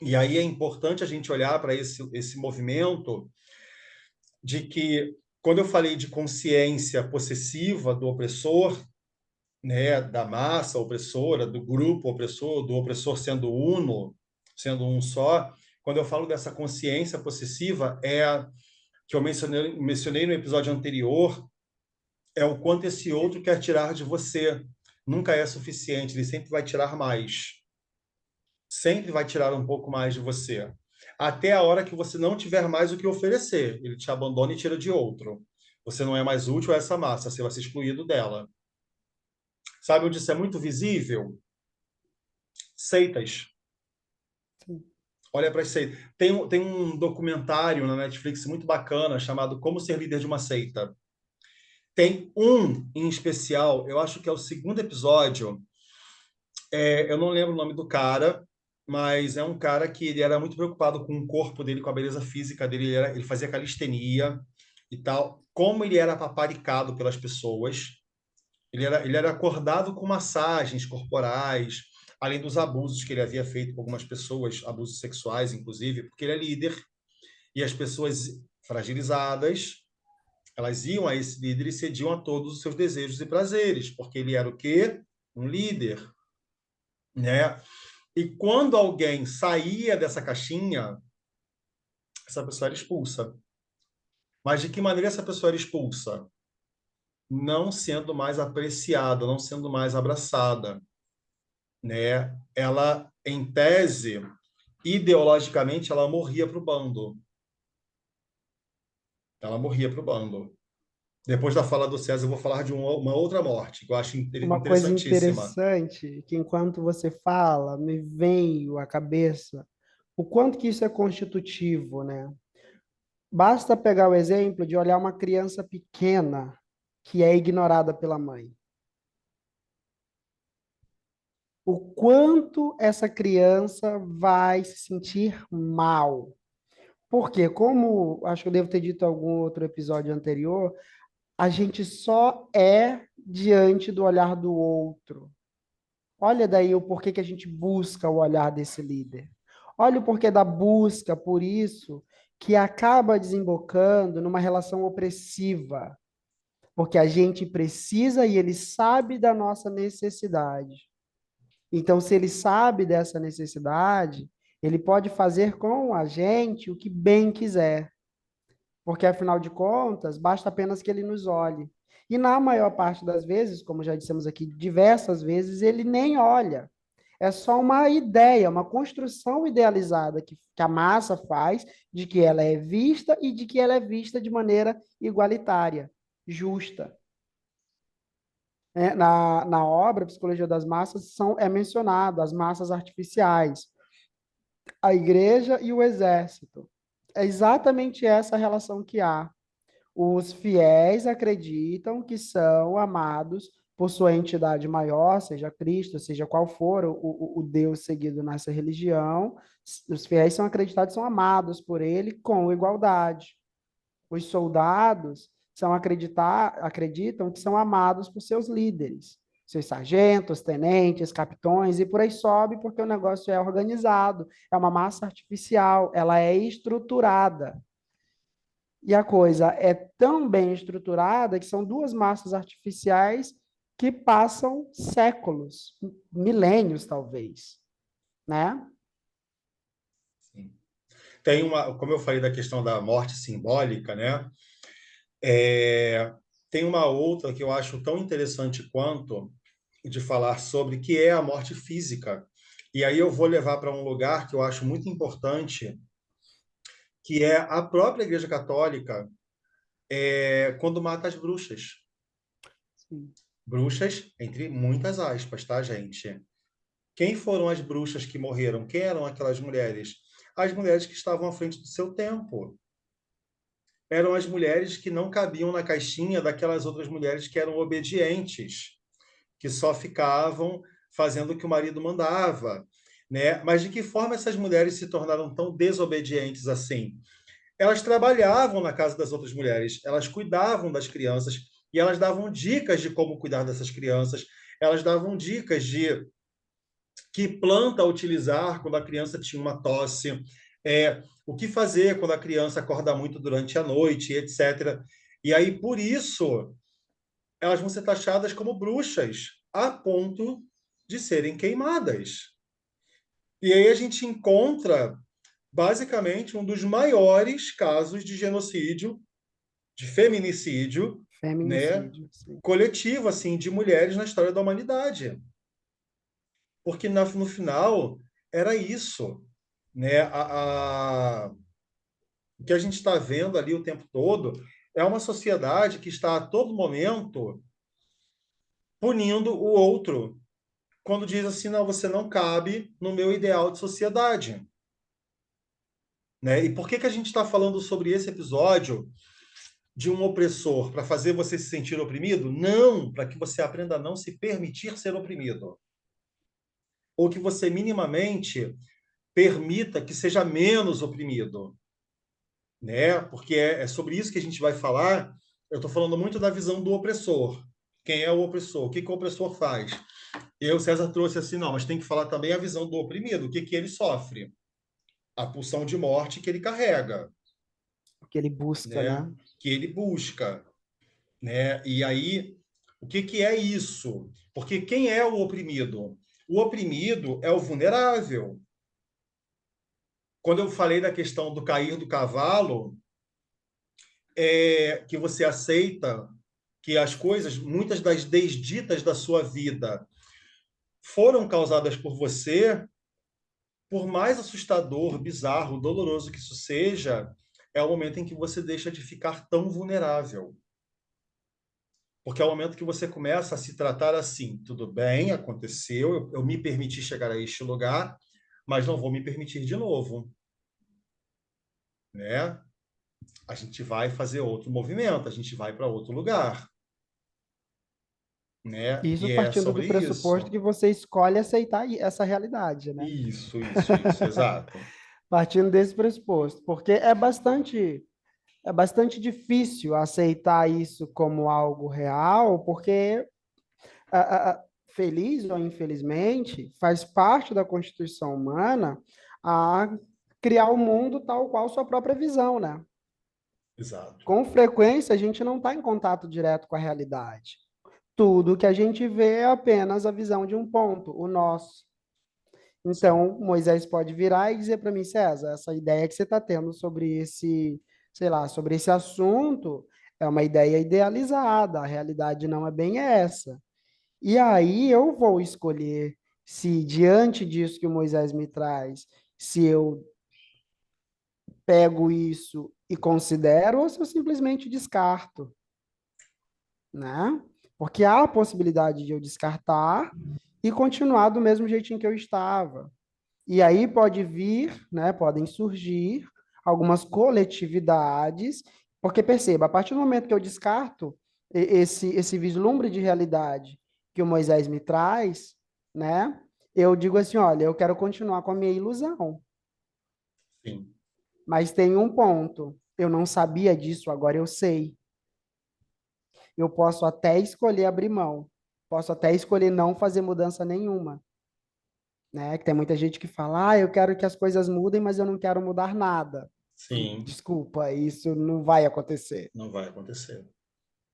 E aí é importante a gente olhar para esse movimento de que, quando eu falei de consciência possessiva do opressor, né, da massa opressora, do grupo opressor, do opressor sendo uno, sendo um só, quando eu falo dessa consciência possessiva, que eu mencionei no episódio anterior, é o quanto esse outro quer tirar de você. nunca é suficiente, ele sempre vai tirar mais. Sempre vai tirar um pouco mais de você. Até a hora que você não tiver mais o que oferecer. Ele te abandona e tira de outro. Você não é mais útil a essa massa, você vai ser excluído dela. Sabe onde isso é muito visível? Seitas. Sim. Olha para as seitas. Tem um documentário na Netflix muito bacana chamado Como Ser Líder de uma Seita. Tem um em especial, eu acho que é o segundo episódio. Eu não lembro o nome do cara, mas é um cara que ele era muito preocupado com o corpo dele, com a beleza física dele. Ele fazia calistenia e tal. Como ele era paparicado pelas pessoas. Ele era acordado com massagens corporais, além dos abusos que ele havia feito com algumas pessoas, abusos sexuais, inclusive, porque ele é líder. E as pessoas fragilizadas, elas iam a esse líder e cediam a todos os seus desejos e prazeres, porque ele era o quê? Um líder, né? E quando alguém saía dessa caixinha, essa pessoa era expulsa. Mas de que maneira essa pessoa era expulsa? Não sendo mais apreciada, não sendo mais abraçada, né? Ela, em tese, ideologicamente, ela morria para o bando. Ela morria para o bando. Depois da fala do César, eu vou falar de uma outra morte, que eu acho Uma coisa interessantíssima. interessante, que enquanto você fala, me veio à cabeça o quanto que isso é constitutivo, né? Basta pegar o exemplo de olhar uma criança pequena que é ignorada pela mãe. O quanto essa criança vai se sentir mal. Porque, como acho que eu devo ter dito em algum outro episódio anterior, a gente só é diante do olhar do outro. Olha daí o porquê que a gente busca o olhar desse líder. Olha o porquê da busca por isso que acaba desembocando numa relação opressiva, porque a gente precisa e ele sabe da nossa necessidade. Então, se ele sabe dessa necessidade, ele pode fazer com a gente o que bem quiser, porque afinal de contas, basta apenas que ele nos olhe. E na maior parte das vezes, como já dissemos aqui diversas vezes, ele nem olha. É só uma ideia, uma construção idealizada que a massa faz de que ela é vista e de que ela é vista de maneira igualitária, justa. Na obra Psicologia das Massas é mencionado as massas artificiais, a igreja e o exército. É exatamente essa relação que há. Os fiéis acreditam que são amados por sua entidade maior, seja Cristo, seja qual for o Deus seguido nessa religião. Os fiéis são acreditados, são amados por ele com igualdade. Os soldados acreditam que são amados por seus líderes, seus sargentos, tenentes, capitões, e por aí sobe, porque o negócio é organizado, é uma massa artificial, ela é estruturada. E a coisa é tão bem estruturada que são duas massas artificiais que passam séculos, milênios talvez, né? Como eu falei da questão da morte simbólica, né? É, tem uma outra que eu acho tão interessante quanto de falar sobre que é a morte física. E aí eu vou levar para um lugar que eu acho muito importante, que é a própria Igreja Católica, quando mata as bruxas. Sim. Bruxas, entre muitas aspas, tá, gente? Quem foram as bruxas que morreram? Quem eram aquelas mulheres? As mulheres que estavam à frente do seu tempo. Eram as mulheres que não cabiam na caixinha daquelas outras mulheres que eram obedientes, que só ficavam fazendo o que o marido mandava, né? Mas de que forma essas mulheres se tornaram tão desobedientes assim? Elas trabalhavam na casa das outras mulheres, elas cuidavam das crianças e elas davam dicas de como cuidar dessas crianças, elas davam dicas de que planta utilizar quando a criança tinha uma tosse, o que fazer quando a criança acorda muito durante a noite, etc. E aí, por isso, elas vão ser taxadas como bruxas, a ponto de serem queimadas. E aí a gente encontra, basicamente, um dos maiores casos de genocídio, de feminicídio, né, Feminicídio, sim. coletivo assim de mulheres na história da humanidade. Porque no final era isso, né? O que a gente está vendo ali o tempo todo é uma sociedade que está a todo momento punindo o outro, quando diz assim, não, você não cabe no meu ideal de sociedade. Né? E por que a gente está falando sobre esse episódio de um opressor? Para fazer você se sentir oprimido? Não, para que você aprenda a não se permitir ser oprimido. Ou que você minimamente permita que seja menos oprimido. Né? Porque é sobre isso que a gente vai falar. Eu estou falando muito da visão do opressor. Quem é o opressor? O que o opressor faz? Eu, César, trouxe assim, não, mas tem que falar também a visão do oprimido. O que ele sofre? A pulsão de morte que ele carrega, Que ele busca, né? né? Que ele busca. Né? E aí, o que é isso? Porque quem é o oprimido? O oprimido é o vulnerável. Quando eu falei da questão do cair do cavalo, que você aceita que as coisas, muitas das desditas da sua vida, foram causadas por você, por mais assustador, bizarro, doloroso que isso seja, é o momento em que você deixa de ficar tão vulnerável. Porque é o momento que você começa a se tratar assim: tudo bem, aconteceu, eu me permiti chegar a este lugar, mas não vou me permitir de novo. Né? A gente vai fazer outro movimento, a gente vai para outro lugar. Né? Isso E é partindo do sobre pressuposto isso. que você escolhe aceitar essa realidade, né? Isso, exato. Partindo desse pressuposto, porque é bastante difícil aceitar isso como algo real, porque feliz ou infelizmente faz parte da constituição humana a criar o mundo tal qual sua própria visão, né? Exato. Com frequência a gente não está em contato direto com a realidade. Tudo que a gente vê é apenas a visão de um ponto, o nosso. Sim. Então, Moisés pode virar e dizer para mim, César, essa ideia que você está tendo sobre esse, sei lá, sobre esse assunto é uma ideia idealizada, a realidade não é bem essa. E aí eu vou escolher se, diante disso que o Moisés me traz, se eu pego isso e considero ou se eu simplesmente descarto, né? Porque há a possibilidade de eu descartar e continuar do mesmo jeitinho que eu estava. E aí pode vir, né, podem surgir algumas coletividades, porque perceba, a partir do momento que eu descarto esse vislumbre de realidade que o Moisés me traz, né, eu digo assim, olha, eu quero continuar com a minha ilusão, Sim. mas tem um ponto, eu não sabia disso, agora eu sei. Eu posso até escolher abrir mão, posso até escolher não fazer mudança nenhuma. Né? Que tem muita gente que fala, eu quero que as coisas mudem, mas eu não quero mudar nada. Sim. Desculpa, isso não vai acontecer, Não vai acontecer.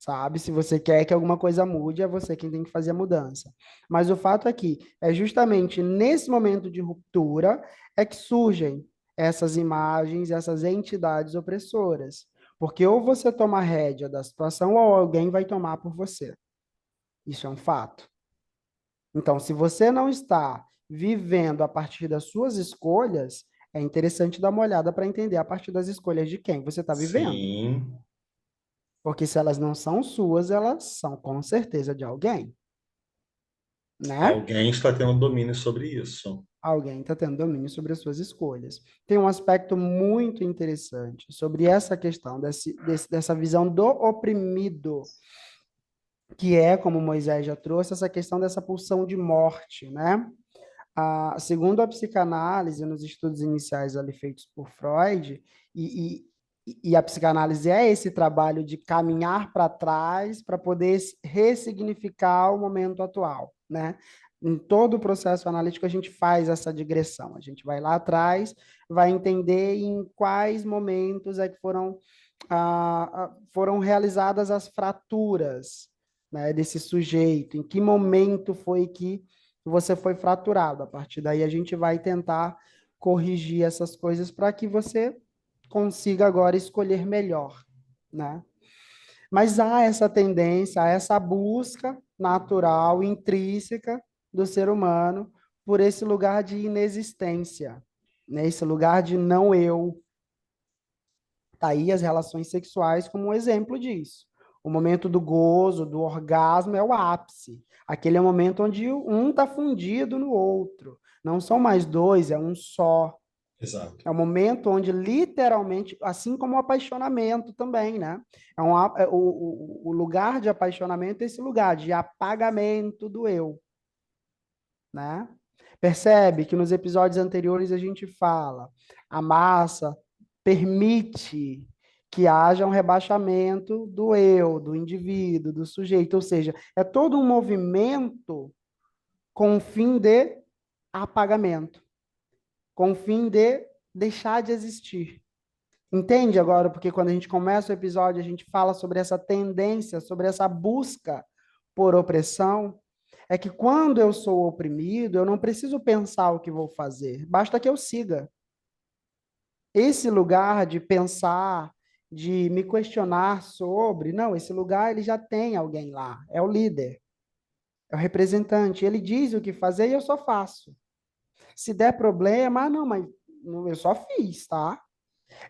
sabe? Se você quer que alguma coisa mude, é você quem tem que fazer a mudança. Mas o fato é que é justamente nesse momento de ruptura é que surgem essas imagens, essas entidades opressoras. Porque ou você toma a rédea da situação ou alguém vai tomar por você. Isso é um fato. Então, se você não está vivendo a partir das suas escolhas, é interessante dar uma olhada para entender a partir das escolhas de quem você está vivendo. Sim. Porque se elas não são suas, elas são com certeza de alguém, né? Alguém está tendo domínio sobre isso. Alguém está tendo domínio sobre as suas escolhas. Tem um aspecto muito interessante sobre essa questão dessa visão do oprimido, que é, como Moisés já trouxe, essa questão dessa pulsão de morte, né? Segundo a psicanálise, nos estudos iniciais ali feitos por Freud, e a psicanálise é esse trabalho de caminhar para trás para poder ressignificar o momento atual, né? Em todo o processo analítico, a gente faz essa digressão. A gente vai lá atrás, vai entender em quais momentos é que foram realizadas as fraturas, né, desse sujeito, em que momento foi que você foi fraturado. A partir daí, a gente vai tentar corrigir essas coisas para que você consiga agora escolher melhor, né? Mas há essa tendência, há essa busca natural, intrínseca do ser humano por esse lugar de inexistência, né? Esse lugar de não eu. Tá aí as relações sexuais como um exemplo disso. O momento do gozo, do orgasmo é o ápice. Aquele é o momento onde um está fundido no outro. Não são mais dois, é um só. Exato. É o momento onde literalmente, assim como o apaixonamento também, né? O lugar de apaixonamento é esse lugar de apagamento do eu, né? Percebe que nos episódios anteriores a gente fala, a massa permite que haja um rebaixamento do eu, do indivíduo, do sujeito, ou seja, é todo um movimento com o fim de apagamento, com o fim de deixar de existir. Entende agora? Porque quando a gente começa o episódio, a gente fala sobre essa tendência, sobre essa busca por opressão. É que quando eu sou oprimido, eu não preciso pensar o que vou fazer, basta que eu siga. Esse lugar de pensar, de me questionar sobre, não, esse lugar ele já tem alguém lá, é o líder, é o representante, ele diz o que fazer e eu só faço. Se der problema, não, mas eu só fiz, tá?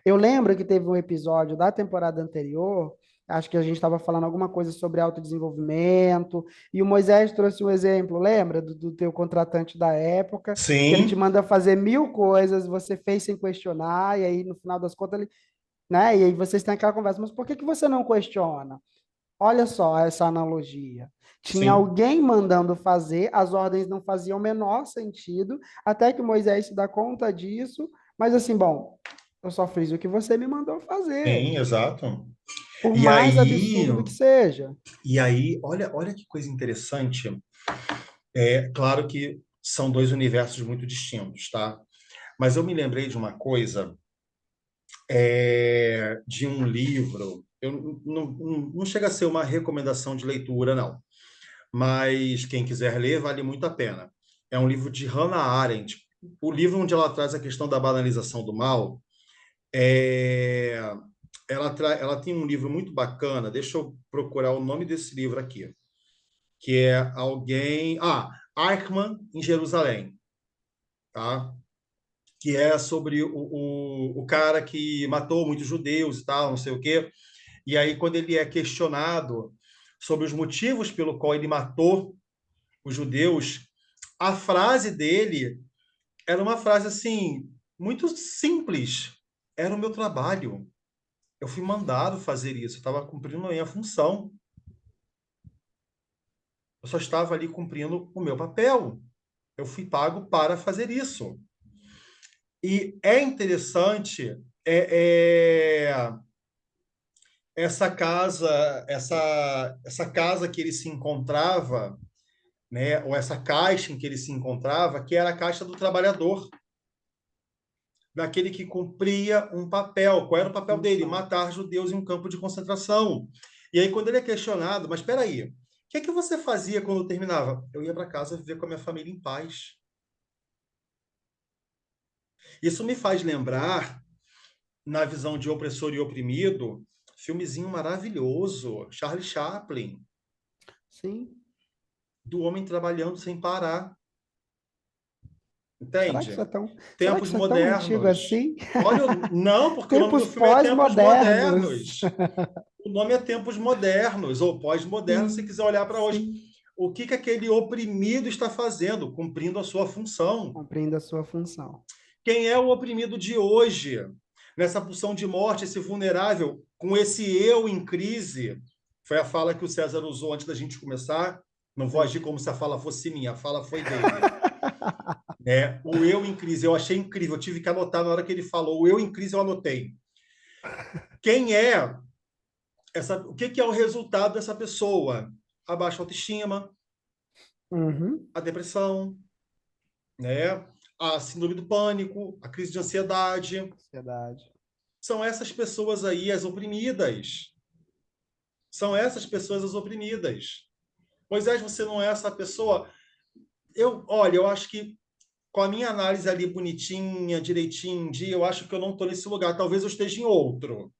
Eu lembro que teve um episódio da temporada anterior, acho que a gente estava falando alguma coisa sobre autodesenvolvimento, e o Moisés trouxe um exemplo, lembra do teu contratante da época, que ele te Sim, manda fazer 1000 coisas, você fez sem questionar, e aí no final das contas ele, né? E aí vocês têm aquela conversa, mas por que que você não questiona? Olha só essa analogia. Tinha sim, alguém mandando fazer, as ordens não faziam o menor sentido, até que Moisés se dá conta disso, mas assim, bom, eu só fiz o que você me mandou fazer, sim, exato. por E mais aí, absurdo que seja. olha que coisa interessante. É claro que são dois universos muito distintos, tá? Mas eu me lembrei de uma coisa, de um livro. Eu não chega a ser uma recomendação de leitura, não. Mas quem quiser ler, vale muito a pena. É um livro de Hannah Arendt. O livro onde ela traz a questão da banalização do mal, é, ela tem um livro muito bacana. Deixa eu procurar o nome desse livro aqui, que é alguém. Eichmann em Jerusalém, tá? Que é sobre o cara que matou muitos judeus e tal, não sei o quê. E aí, quando ele é questionado sobre os motivos pelo qual ele matou os judeus, a frase dele era uma frase assim, muito simples. Era o meu trabalho. Eu fui mandado fazer isso. Eu estava cumprindo a minha função. Eu só estava ali cumprindo o meu papel. Eu fui pago para fazer isso. E é interessante essa casa, essa casa que ele se encontrava, né, ou essa caixa em que ele se encontrava, que era a caixa do trabalhador, daquele que cumpria um papel. Qual era o papel dele? Função. Matar judeus em um campo de concentração. E aí, quando ele é questionado, mas espera aí, o que é que você fazia quando terminava? Eu ia para casa viver com a minha família em paz. Isso me faz lembrar, na visão de opressor e oprimido, filmezinho maravilhoso, Charlie Chaplin, Sim. do homem trabalhando sem parar. Será que isso Entende? é tão, será que Tempos isso é tão antigo modernos. assim? Olha, não, porque o nome do Tempos filme é Tempos pós-modernos. Modernos. O nome é Tempos Modernos, ou Pós-Modernos, se Sim, quiser olhar para hoje. sim. O que aquele oprimido está fazendo? Cumprindo a sua função. Cumprindo a sua função. Quem é o oprimido de hoje? Nessa pulsão de morte, esse vulnerável, com esse eu em crise. Foi a fala que o César usou antes da gente começar. Não vou Sim. agir como se a fala fosse minha, a fala foi dele. Né? O eu em crise, eu achei incrível, eu tive que anotar na hora que ele falou. O eu em crise, eu anotei. Quem é o que é o resultado dessa pessoa? A baixa autoestima, Uhum. a depressão, né? A síndrome do pânico, a crise de ansiedade. Sociedade. São essas pessoas aí as oprimidas. São essas pessoas as oprimidas. Moisés, você não é essa pessoa. Olha, eu acho que com a minha análise ali bonitinha, direitinho, eu acho que eu não estou nesse lugar. Talvez eu esteja em outro.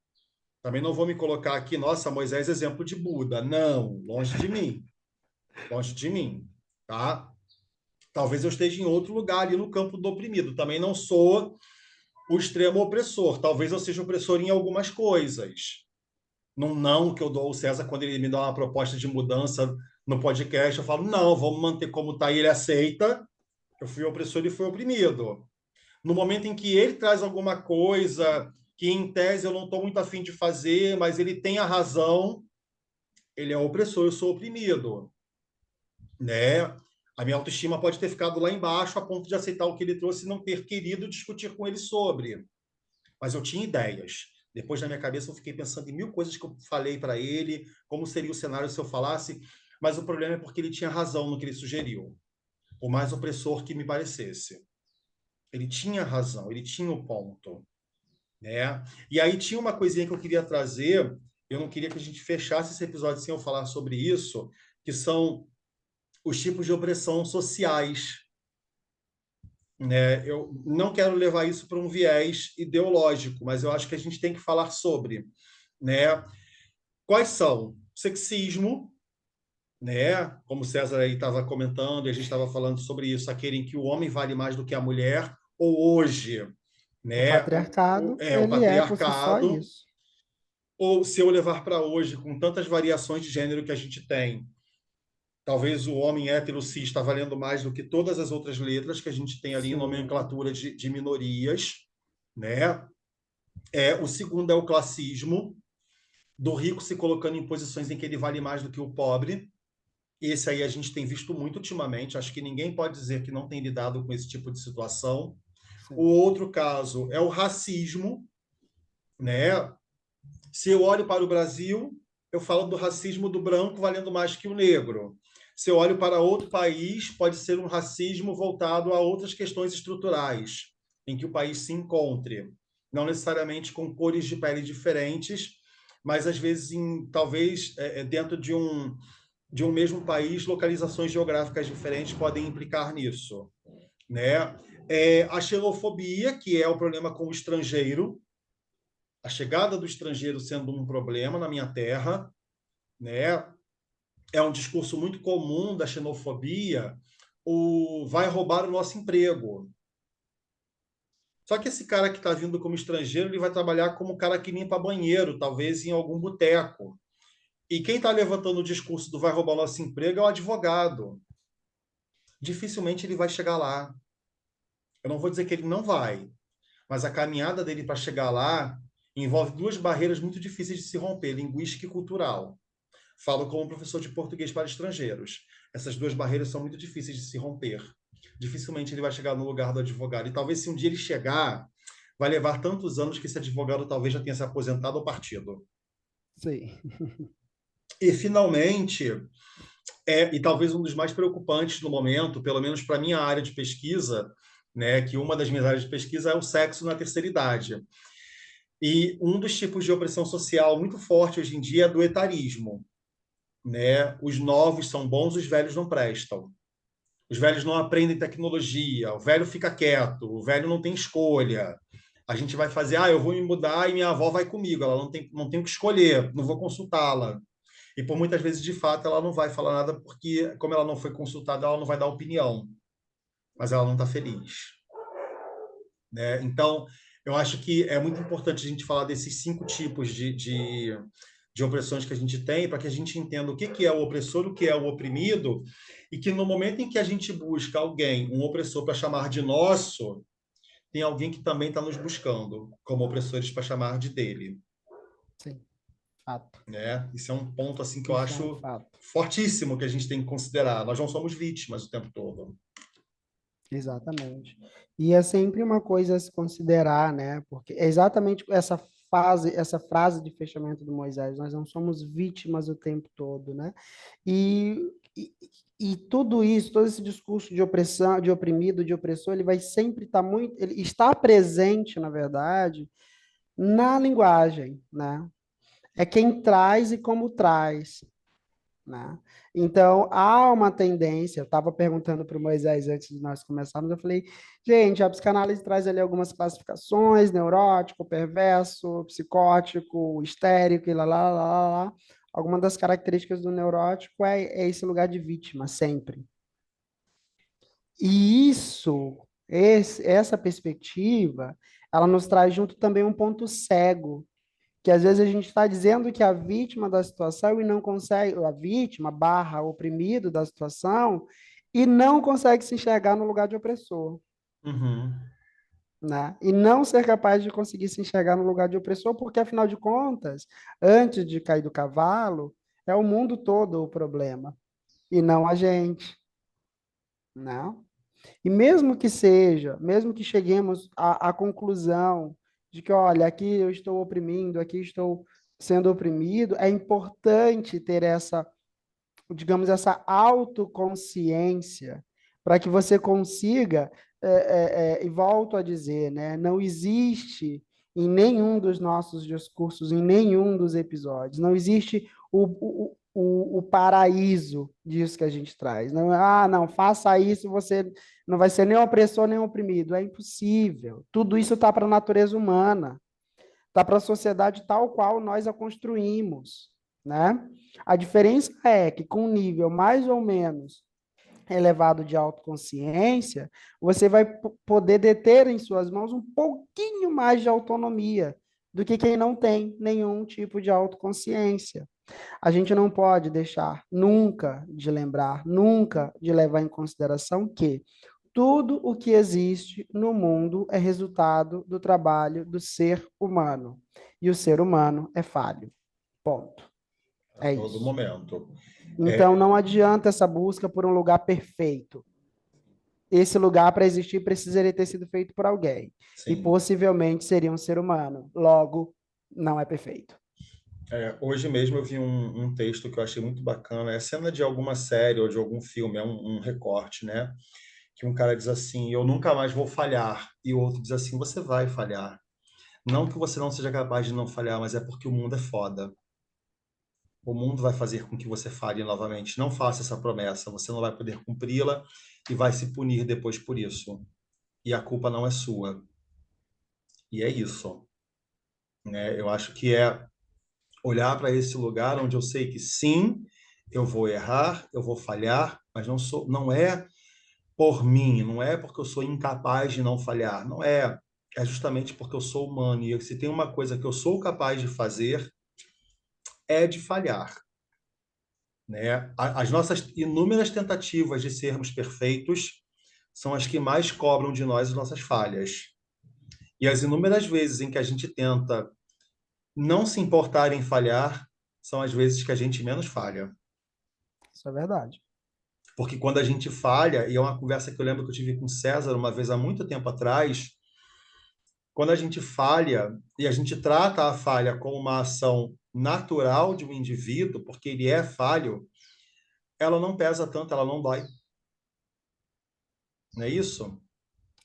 Também não vou me colocar aqui, nossa, Moisés, exemplo de Buda. Não, longe de mim. Longe de mim, tá? Talvez eu esteja em outro lugar ali no campo do oprimido. Também não sou o extremo opressor. Talvez eu seja opressor em algumas coisas. Num não que eu dou ao César quando ele me dá uma proposta de mudança no podcast, eu falo, não, vamos manter como está e ele aceita. Eu fui opressor e fui oprimido. No momento em que ele traz alguma coisa que, em tese, eu não estou muito afim de fazer, mas ele tem a razão, ele é opressor, eu sou oprimido. Né? A minha autoestima pode ter ficado lá embaixo a ponto de aceitar o que ele trouxe e não ter querido discutir com ele sobre. Mas eu tinha ideias. Depois, na minha cabeça, eu fiquei pensando em mil coisas que eu falei para ele, como seria o cenário se eu falasse, mas o problema é porque ele tinha razão no que ele sugeriu, por mais opressor que me parecesse. Ele tinha razão, ele tinha o ponto. Né? E aí tinha uma coisinha que eu queria trazer, eu não queria que a gente fechasse esse episódio sem eu falar sobre isso, que são os tipos de opressão sociais. Né? Eu não quero levar isso para um viés ideológico, mas eu acho que a gente tem que falar sobre, né? Quais são? Sexismo, né? Como o César aí estava comentando, e a gente estava falando sobre isso, aquele em que o homem vale mais do que a mulher, ou hoje, O né? patriarcado, O ele é por si só patriarcado, isso. ou se eu levar para hoje, com tantas variações de gênero que a gente tem, talvez o homem hétero cis está valendo mais do que todas as outras letras que a gente tem ali em Sim, nomenclatura de minorias, né? O segundo é o classismo, do rico se colocando em posições em que ele vale mais do que o pobre. Esse aí a gente tem visto muito ultimamente. Acho que ninguém pode dizer que não tem lidado com esse tipo de situação. O sim, outro caso é o racismo, né? Se eu olho para o Brasil, eu falo do racismo do branco valendo mais que o negro. Se eu olho para outro país, pode ser um racismo voltado a outras questões estruturais, em que o país se encontre. Não necessariamente com cores de pele diferentes, mas às vezes, talvez, dentro de um mesmo país, localizações geográficas diferentes podem implicar nisso. Né? A xenofobia, que é o problema com o estrangeiro, a chegada do estrangeiro sendo um problema na minha terra, né? É um discurso muito comum da xenofobia, o vai roubar o nosso emprego. Só que esse cara que está vindo como estrangeiro, ele vai trabalhar como cara que limpa banheiro, talvez em algum boteco. E quem está levantando o discurso do vai roubar o nosso emprego é o advogado. Dificilmente ele vai chegar lá. Eu não vou dizer que ele não vai, mas a caminhada dele para chegar lá envolve duas barreiras muito difíceis de se romper, linguística e cultural. Falo como professor de português para estrangeiros. Essas duas barreiras são muito difíceis de se romper. Dificilmente ele vai chegar no lugar do advogado. E talvez se um dia ele chegar, vai levar tantos anos que esse advogado talvez já tenha se aposentado ou partido. sim. E finalmente, e talvez um dos mais preocupantes no momento, pelo menos para a minha área de pesquisa, né, que uma das minhas áreas de pesquisa é o sexo na terceira idade. E um dos tipos de opressão social muito forte hoje em dia é do etarismo. Né? Os novos são bons, os velhos não prestam. Os velhos não aprendem tecnologia, o velho fica quieto, o velho não tem escolha. A gente vai fazer, eu vou me mudar e minha avó vai comigo, ela não tem o que escolher, não vou consultá-la. E por muitas vezes, de fato, ela não vai falar nada porque, como ela não foi consultada, ela não vai dar opinião, mas ela não está feliz. Né? Então, eu acho que é muito importante a gente falar desses 5 tipos de opressões que a gente tem, para que a gente entenda o que é o opressor, o que é o oprimido, e que no momento em que a gente busca alguém, um opressor, para chamar de nosso, tem alguém que também está nos buscando como opressores para chamar de dele. Sim, fato. Né? Isso é um ponto assim que eu Isso é um acho fato. fortíssimo que a gente tem que considerar. Nós não somos vítimas o tempo todo. Exatamente. E é sempre uma coisa a se considerar, né? Porque é exatamente essa frase de fechamento do Moisés, nós não somos vítimas o tempo todo, né? E, e, e tudo isso, todo esse discurso de opressão, de oprimido, de opressor, ele vai sempre estar ele está presente, na verdade, na linguagem, né? É quem traz e como traz. né? Então, há uma tendência, eu estava perguntando para o Moisés antes de nós começarmos, eu falei, gente, a psicanálise traz ali algumas classificações, neurótico, perverso, psicótico, histérico e lá. Alguma das características do neurótico é esse lugar de vítima, sempre. E essa perspectiva, ela nos traz junto também um ponto cego, que às vezes a gente está dizendo que a vítima da situação e não consegue, a vítima barra oprimido da situação, e não consegue se enxergar no lugar de opressor, Uhum. né? E não ser capaz de conseguir se enxergar no lugar de opressor, porque afinal de contas, antes de cair do cavalo, é o mundo todo o problema, e não a gente, né? E mesmo que seja, mesmo que cheguemos à conclusão de que, olha, aqui eu estou oprimindo, aqui estou sendo oprimido, é importante ter essa, digamos, essa autoconsciência para que você consiga, e volto a dizer, né, não existe em nenhum dos nossos discursos, em nenhum dos episódios, não existe o paraíso disso que a gente traz. Não, não, faça isso, você não vai ser nem opressor nem oprimido. É impossível. Tudo isso está para a natureza humana, está para a sociedade tal qual nós a construímos, né? A diferença é que com um nível mais ou menos elevado de autoconsciência, você vai poder deter em suas mãos um pouquinho mais de autonomia do que quem não tem nenhum tipo de autoconsciência. A gente não pode deixar nunca de lembrar, nunca de levar em consideração que tudo o que existe no mundo é resultado do trabalho do ser humano. E o ser humano é falho. Ponto. A É todo isso. momento. Então É, não adianta essa busca por um lugar perfeito. Esse lugar, para existir, precisaria ter sido feito por alguém. E sim. possivelmente seria um ser humano. Logo, não é perfeito. Hoje mesmo eu vi um texto que eu achei muito bacana. É cena de alguma série ou de algum filme, é um recorte, né? Que um cara diz assim: eu nunca mais vou falhar. E o outro diz assim: você vai falhar. Não que você não seja capaz de não falhar, mas é porque o mundo é foda. O mundo vai fazer com que você falhe novamente. Não faça essa promessa. Você não vai poder cumpri-la e vai se punir depois por isso. E a culpa não é sua. E é isso, né? Eu acho que é olhar para esse lugar onde eu sei que sim, eu vou errar, eu vou falhar, mas não é por mim, não é porque eu sou incapaz de não falhar, não é. É justamente porque eu sou humano e se tem uma coisa que eu sou capaz de fazer é de falhar, né? As nossas inúmeras tentativas de sermos perfeitos são as que mais cobram de nós as nossas falhas. E as inúmeras vezes em que a gente tenta não se importar em falhar são as vezes que a gente menos falha. Isso é verdade. Porque quando a gente falha, e é uma conversa que eu lembro que eu tive com o César uma vez há muito tempo atrás, quando a gente falha e a gente trata a falha como uma ação natural de um indivíduo, porque ele é falho, ela não pesa tanto, ela não dói. Não é isso?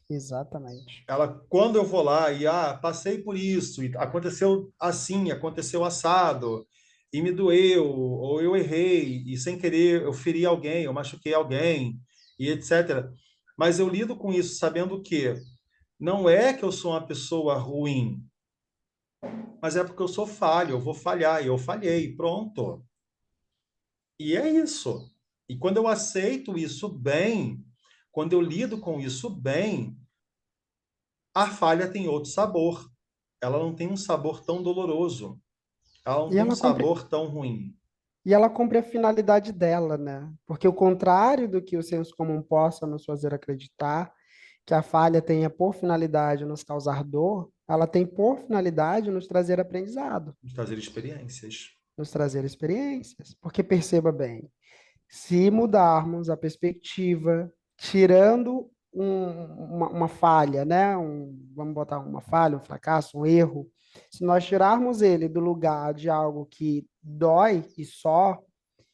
Exatamente. Ela, quando eu vou lá e passei por isso, e aconteceu assim, aconteceu assado, e me doeu, ou eu errei, e sem querer eu feri alguém, eu machuquei alguém, e etc. Mas eu lido com isso sabendo que não é que eu sou uma pessoa ruim, mas é porque eu sou falho, eu vou falhar, e eu falhei, pronto. E é isso. E quando eu aceito isso bem, quando eu lido com isso bem, a falha tem outro sabor. Ela não tem um sabor tão doloroso. Ela não E tem um ela cumpre, sabor tão ruim. e ela cumpre a finalidade dela, né? Porque o contrário do que o senso comum possa nos fazer acreditar, que a falha tenha por finalidade nos causar dor, ela tem por finalidade nos trazer aprendizado, De trazer experiências. nos trazer experiências. Porque perceba bem, se mudarmos a perspectiva, tirando uma falha, né? Vamos botar uma falha, um fracasso, um erro. Se nós tirarmos ele do lugar de algo que dói e só,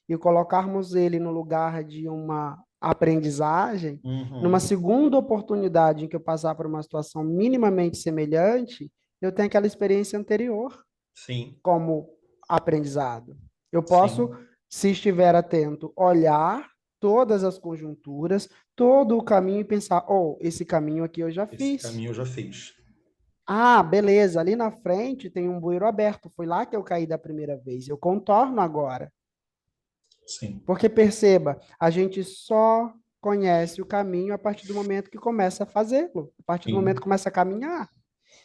e colocarmos ele no lugar de uma aprendizagem, numa Uhum. segunda oportunidade em que eu passar por uma situação minimamente semelhante, eu tenho aquela experiência anterior Sim, como aprendizado. Eu posso sim. Se estiver atento, olhar todas as conjunturas, todo o caminho e pensar, oh, esse caminho aqui eu já Esse fiz. caminho eu já fiz. Ah, beleza, ali na frente tem um bueiro aberto, foi lá que eu caí da primeira vez, eu contorno agora. Sim, Porque perceba, a gente só conhece o caminho a partir do momento que começa a fazê-lo, a partir do momento que sim, começa a caminhar.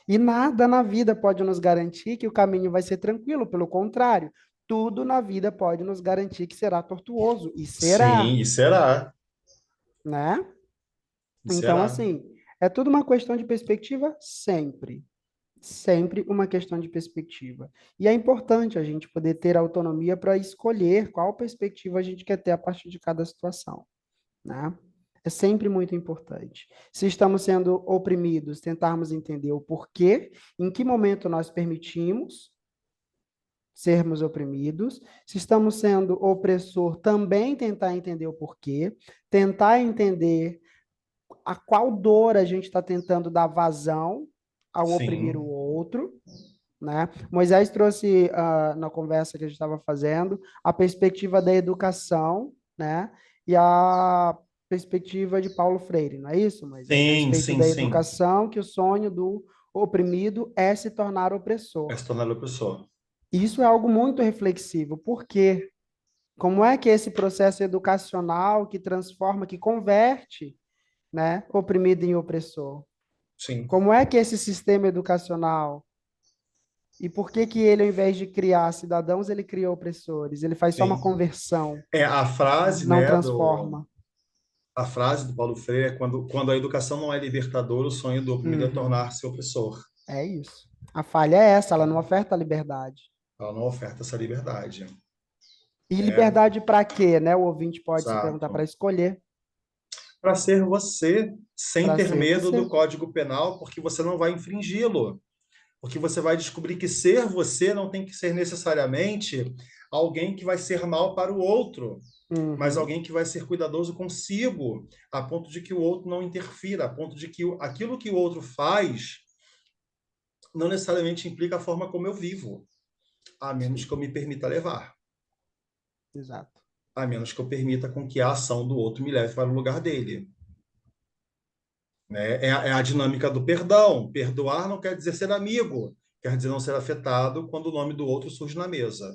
E nada na vida pode nos garantir que o caminho vai ser tranquilo, pelo contrário, tudo na vida pode nos garantir que será tortuoso, e será, sim, e será, né? e Então, será. assim, é tudo uma questão de perspectiva sempre. Sempre uma questão de perspectiva. E é importante a gente poder ter autonomia para escolher qual perspectiva a gente quer ter a partir de cada situação, né? É sempre muito importante. Se estamos sendo oprimidos, tentarmos entender o porquê, em que momento nós permitimos sermos oprimidos. Se estamos sendo opressor, também tentar entender o porquê, tentar entender a qual dor a gente está tentando dar vazão ao oprimir o Sim, outro, né? Moisés trouxe na conversa que a gente estava fazendo a perspectiva da educação, né? E a perspectiva de Paulo Freire, não é isso, Moisés? A sim, respeito sim, da sim. educação, que o sonho do oprimido é se tornar É opressor. se tornar a pessoa. Isso é algo muito reflexivo. Por quê? Como é que esse processo educacional que transforma, que converte, né, oprimido em opressor? Sim, Como é que esse sistema educacional, e por que que ele, ao invés de criar cidadãos, ele cria opressores? Ele faz só uma sim. conversão, É a frase, não né, do transforma. a frase do Paulo Freire é quando a educação não é libertadora, o sonho do oprimido é Uhum, tornar-se opressor. é isso. A falha é essa, ela não oferta liberdade. Ela não oferta essa liberdade, E né? liberdade para quê, né? O ouvinte pode se perguntar para Exato. escolher, Para ser você, sem para ter ser medo do você. Código Penal, porque você não vai infringi-lo. Porque você vai descobrir que ser você não tem que ser necessariamente alguém que vai ser mal para o outro, mas Uhum, alguém que vai ser cuidadoso consigo, a ponto de que o outro não interfira, a ponto de que aquilo que o outro faz não necessariamente implica a forma como eu vivo, a menos sim, que eu me permita levar, exato. a menos que eu permita com que a ação do outro me leve para o lugar dele. Né? É a dinâmica do perdão. Perdoar não quer dizer ser amigo, quer dizer não ser afetado quando o nome do outro surge na mesa.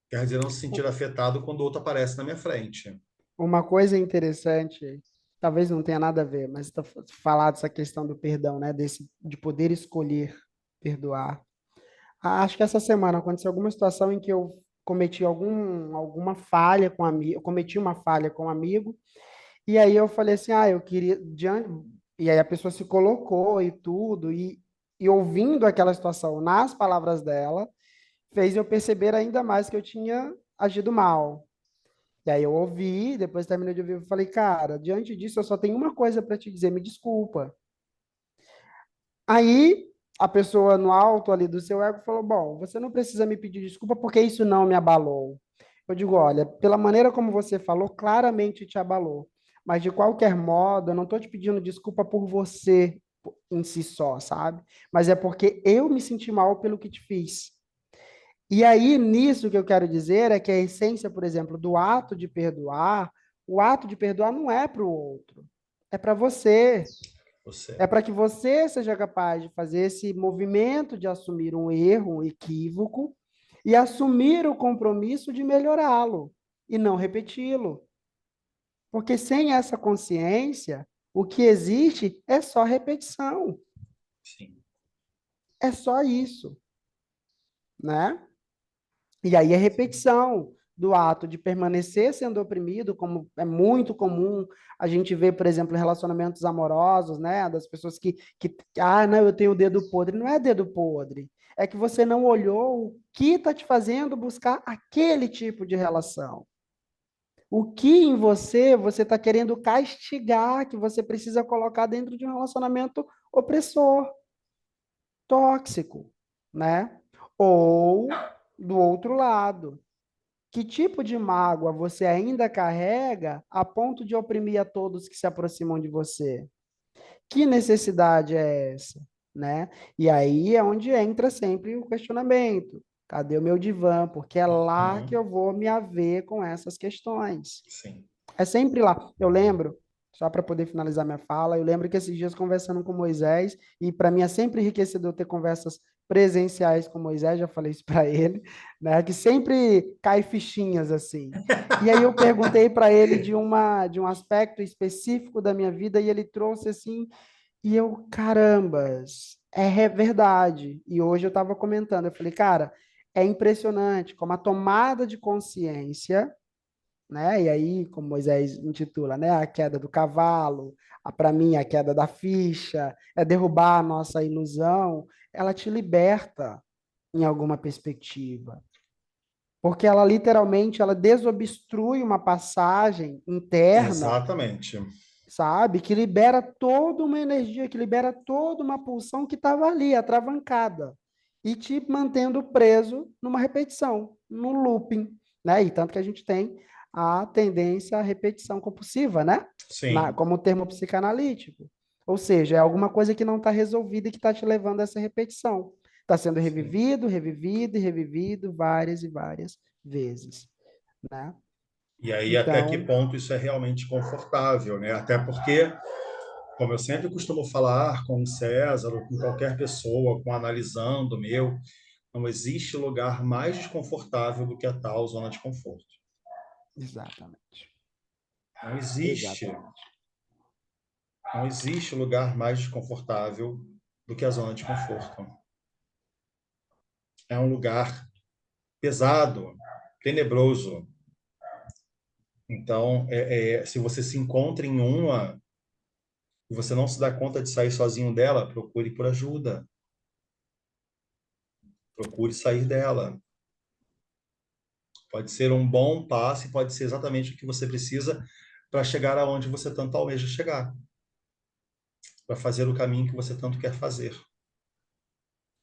Quer dizer não se sentir afetado quando o outro aparece na minha frente. Uma coisa interessante, talvez não tenha nada a ver, mas falar dessa questão do perdão, né? De poder escolher perdoar. Acho que essa semana aconteceu alguma situação em que eu cometi alguma falha com um amigo, eu cometi uma falha com um amigo, e aí eu falei assim, eu queria, e aí a pessoa se colocou e tudo, e ouvindo aquela situação nas palavras dela, fez eu perceber ainda mais que eu tinha agido mal. E aí eu ouvi, depois terminei de ouvir, eu falei, cara, diante disso eu só tenho uma coisa para te dizer, me desculpa. Aí a pessoa no alto ali do seu ego falou, bom, você não precisa me pedir desculpa porque isso não me abalou. Eu digo, olha, pela maneira como você falou, claramente te abalou. Mas de qualquer modo, eu não estou te pedindo desculpa por você em si só, sabe? Mas é porque eu me senti mal pelo que te fiz. E aí, nisso que eu quero dizer é que a essência, por exemplo, do ato de perdoar, o ato de perdoar não é para o outro, é para você. Você. É para que você seja capaz de fazer esse movimento de assumir um erro, um equívoco, e assumir o compromisso de melhorá-lo e não repeti-lo. Porque sem essa consciência, o que existe é só repetição. Sim. É só isso, né? E aí a repetição do ato de permanecer sendo oprimido, como é muito comum a gente ver, por exemplo, relacionamentos amorosos, né? Das pessoas não, eu tenho o dedo podre. Não é dedo podre. É que você não olhou o que está te fazendo buscar aquele tipo de relação. O que em você está querendo castigar, que você precisa colocar dentro de um relacionamento opressor, tóxico, né? Ou do outro lado. Que tipo de mágoa você ainda carrega a ponto de oprimir a todos que se aproximam de você? Que necessidade é essa, né? E aí é onde entra sempre o questionamento. Cadê o meu divã? Porque é lá que Aham, eu vou me haver com essas questões. sim. É sempre lá. Eu lembro, só para poder finalizar minha fala, eu lembro que esses dias conversando com Moisés, e para mim é sempre enriquecedor ter conversas presenciais com Moisés, já falei isso para ele, né, que sempre cai fichinhas assim. E aí eu perguntei para ele de um aspecto específico da minha vida e ele trouxe assim, e eu, carambas, verdade. E hoje eu estava comentando, eu falei, cara, é impressionante como a tomada de consciência, né? E aí, como Moisés intitula, né? A queda do cavalo, para mim, a queda da ficha, é derrubar a nossa ilusão, ela te liberta em alguma perspectiva. Porque ela literalmente, ela desobstrui uma passagem interna, Exatamente. sabe? Que libera toda uma energia, que libera toda uma pulsão que estava ali, atravancada. E te mantendo preso numa repetição, num looping, né? E tanto que a gente tem a tendência à repetição compulsiva, né? Sim, Como termo psicanalítico. Ou seja, é alguma coisa que não está resolvida e que está te levando a essa repetição. Está sendo sim. revivido, revivido e revivido várias e várias vezes, né? E aí, até que Então, ponto isso é realmente confortável, né? Até porque, como eu sempre costumo falar com o César, ou com qualquer pessoa, com analisando meu, não existe lugar mais desconfortável do que a tal zona de conforto. exatamente, Não existe, exatamente. não existe lugar mais desconfortável do que a zona de conforto. É um lugar pesado, tenebroso. Então, se você se encontra em uma e você não se dá conta de sair sozinho dela, procure por ajuda. Procure sair dela. Pode ser um bom passo e pode ser exatamente o que você precisa para chegar aonde você tanto almeja chegar, para fazer o caminho que você tanto quer fazer,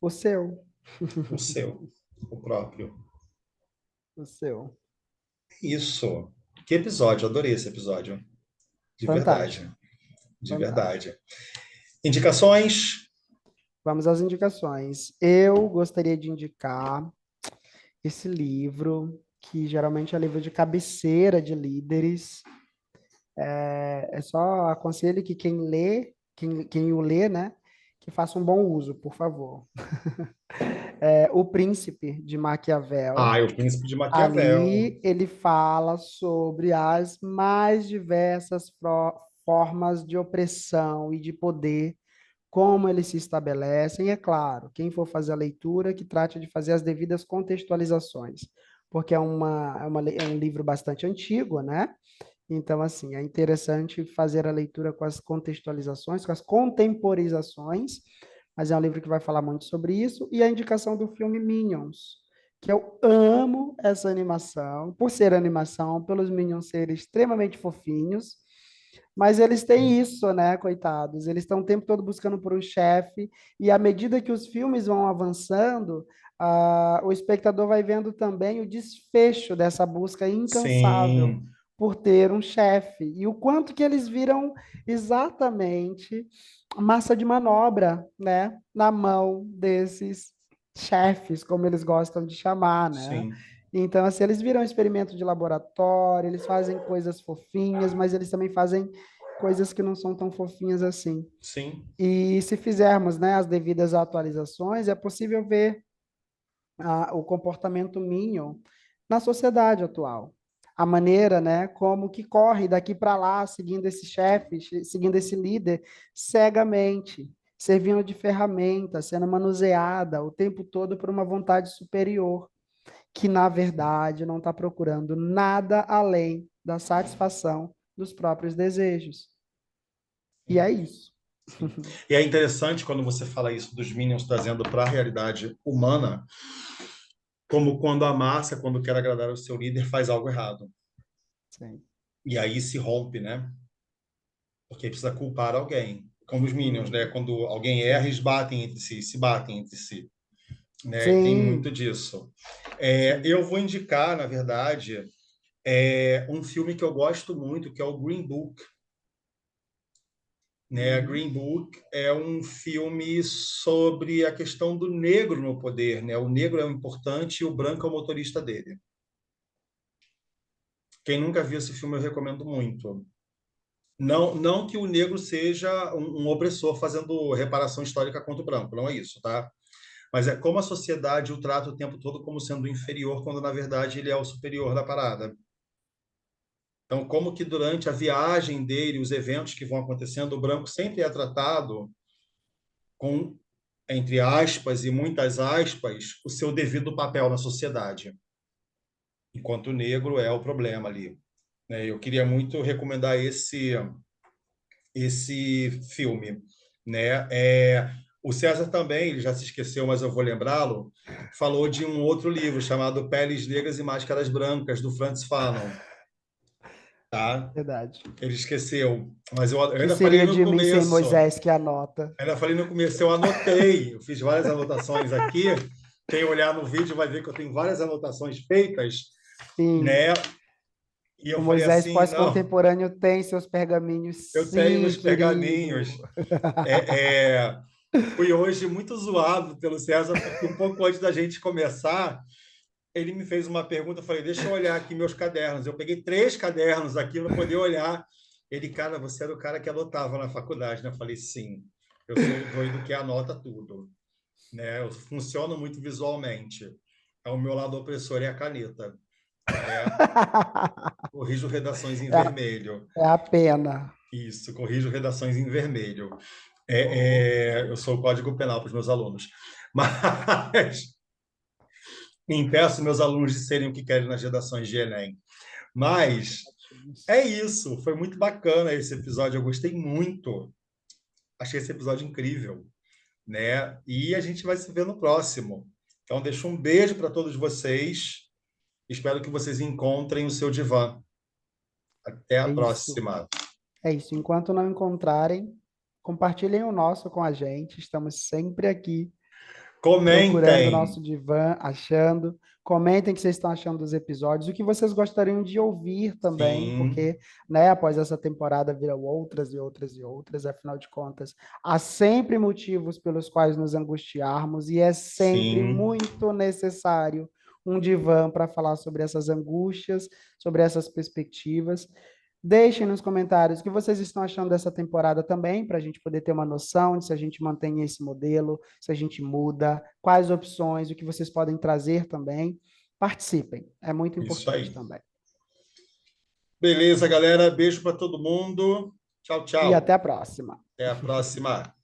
O seu, o seu, o próprio. o seu. Isso. Que episódio, adorei esse episódio. De Fantástico, verdade, de fantástico. verdade. Indicações? Vamos às indicações. Eu gostaria de indicar esse livro, que geralmente é livro de cabeceira de líderes. É só aconselho que quem lê, quem o lê, né, que faça um bom uso, por favor. É O Príncipe de Maquiavel. Ah, o Príncipe de Maquiavel. Ali ele fala sobre as mais diversas formas de opressão e de poder, como eles se estabelecem. E é claro, quem for fazer a leitura, que trate de fazer as devidas contextualizações, porque é um livro bastante antigo, né? Então, assim, é interessante fazer a leitura com as contextualizações, com as contemporizações, mas é um livro que vai falar muito sobre isso, e a indicação do filme Minions, que eu amo essa animação, por ser animação, pelos Minions serem extremamente fofinhos, mas eles têm isso, né, coitados? Eles estão o tempo todo buscando por um chefe, e à medida que os filmes vão avançando, o espectador vai vendo também o desfecho dessa busca incansável Sim, por ter um chefe, e o quanto que eles viram exatamente massa de manobra, né, na mão desses chefes, como eles gostam de chamar, né? sim, Então, assim, eles viram experimento de laboratório, eles fazem coisas fofinhas, mas eles também fazem coisas que não são tão fofinhas assim. sim, E se fizermos, né, as devidas atualizações, é possível ver o comportamento Minion na sociedade atual. A maneira, né, como que corre daqui para lá, seguindo esse chefe, seguindo esse líder, cegamente, servindo de ferramenta, sendo manuseada o tempo todo por uma vontade superior, que na verdade não está procurando nada além da satisfação dos próprios desejos. E é isso. sim. E é interessante quando você fala isso dos Minions trazendo para a realidade humana, como quando a massa, quando quer agradar o seu líder, faz algo errado. Sim. E aí se rompe, né? Porque precisa culpar alguém. Como os Minions, né? Quando alguém erra, Sim. eles batem entre si, se batem entre si, né? E tem muito Sim. disso. Sim. Eu vou indicar, na verdade, um filme que eu gosto muito, que é o Green Book. né? Green Book é um filme sobre a questão do negro no poder, né? O negro é o importante e o branco é o motorista dele. Quem nunca viu esse filme, eu recomendo muito. Não, não que o negro seja um opressor fazendo reparação histórica contra o branco, não é isso, tá? Mas é como a sociedade o trata o tempo todo como sendo inferior, quando na verdade ele é o superior da parada. Então, como que durante a viagem dele, os eventos que vão acontecendo, o branco sempre é tratado com, entre aspas e muitas aspas, o seu devido papel na sociedade, enquanto o negro é o problema ali, né? Eu queria muito recomendar esse filme, né? O César também, ele já se esqueceu, mas eu vou lembrá-lo, falou de um outro livro chamado Peles Negras e Máscaras Brancas, do Francis Fanon, tá? Verdade. Ele esqueceu, mas eu Que ainda falei seria no de mim sem começo, Moisés que anota? ainda falei no começo, eu anotei, eu fiz várias anotações aqui. Quem olhar no vídeo vai ver que eu tenho várias anotações feitas, Sim, né? E eu o falei Moisés assim, não, pós-contemporâneo tem seus pergaminhos, eu tenho sim, meus querido. pergaminhos. Fui hoje muito zoado pelo César, porque um pouco antes da gente começar, ele me fez uma pergunta, eu falei, deixa eu olhar aqui meus cadernos. Eu peguei 3 cadernos aqui para poder olhar. Ele, cara, você era o cara que anotava na faculdade, né? Eu falei, sim, eu sou o doido que anota tudo, né? Eu funciono muito visualmente. É o meu lado opressor é a caneta, né? Corrijo redações em É a, vermelho. é a pena. Isso, corrijo redações em vermelho. Eu sou o código penal para os meus alunos. Mas impeço meus alunos de serem o que querem nas redações de Enem. Mas é isso. Foi muito bacana esse episódio. Eu gostei muito. Achei esse episódio incrível, né? E a gente vai se ver no próximo. Então, deixo um beijo para todos vocês. Espero que vocês encontrem o seu divã. Até a É isso. próxima. É isso. Enquanto não encontrarem, compartilhem o nosso com a gente. Estamos sempre aqui procurando o Comentem. nosso divã, achando. Comentem o que vocês estão achando dos episódios, o que vocês gostariam de ouvir também, Sim, porque, né, após essa temporada virão outras e outras e outras, afinal de contas, há sempre motivos pelos quais nos angustiarmos e é sempre sim. muito necessário um divã para falar sobre essas angústias, sobre essas perspectivas. Deixem nos comentários o que vocês estão achando dessa temporada também, para a gente poder ter uma noção de se a gente mantém esse modelo, se a gente muda, quais opções, o que vocês podem trazer também. Participem, é muito Isso importante aí. também. Beleza, galera. Beijo para todo mundo. Tchau, E até tchau. a próxima. Até a próxima.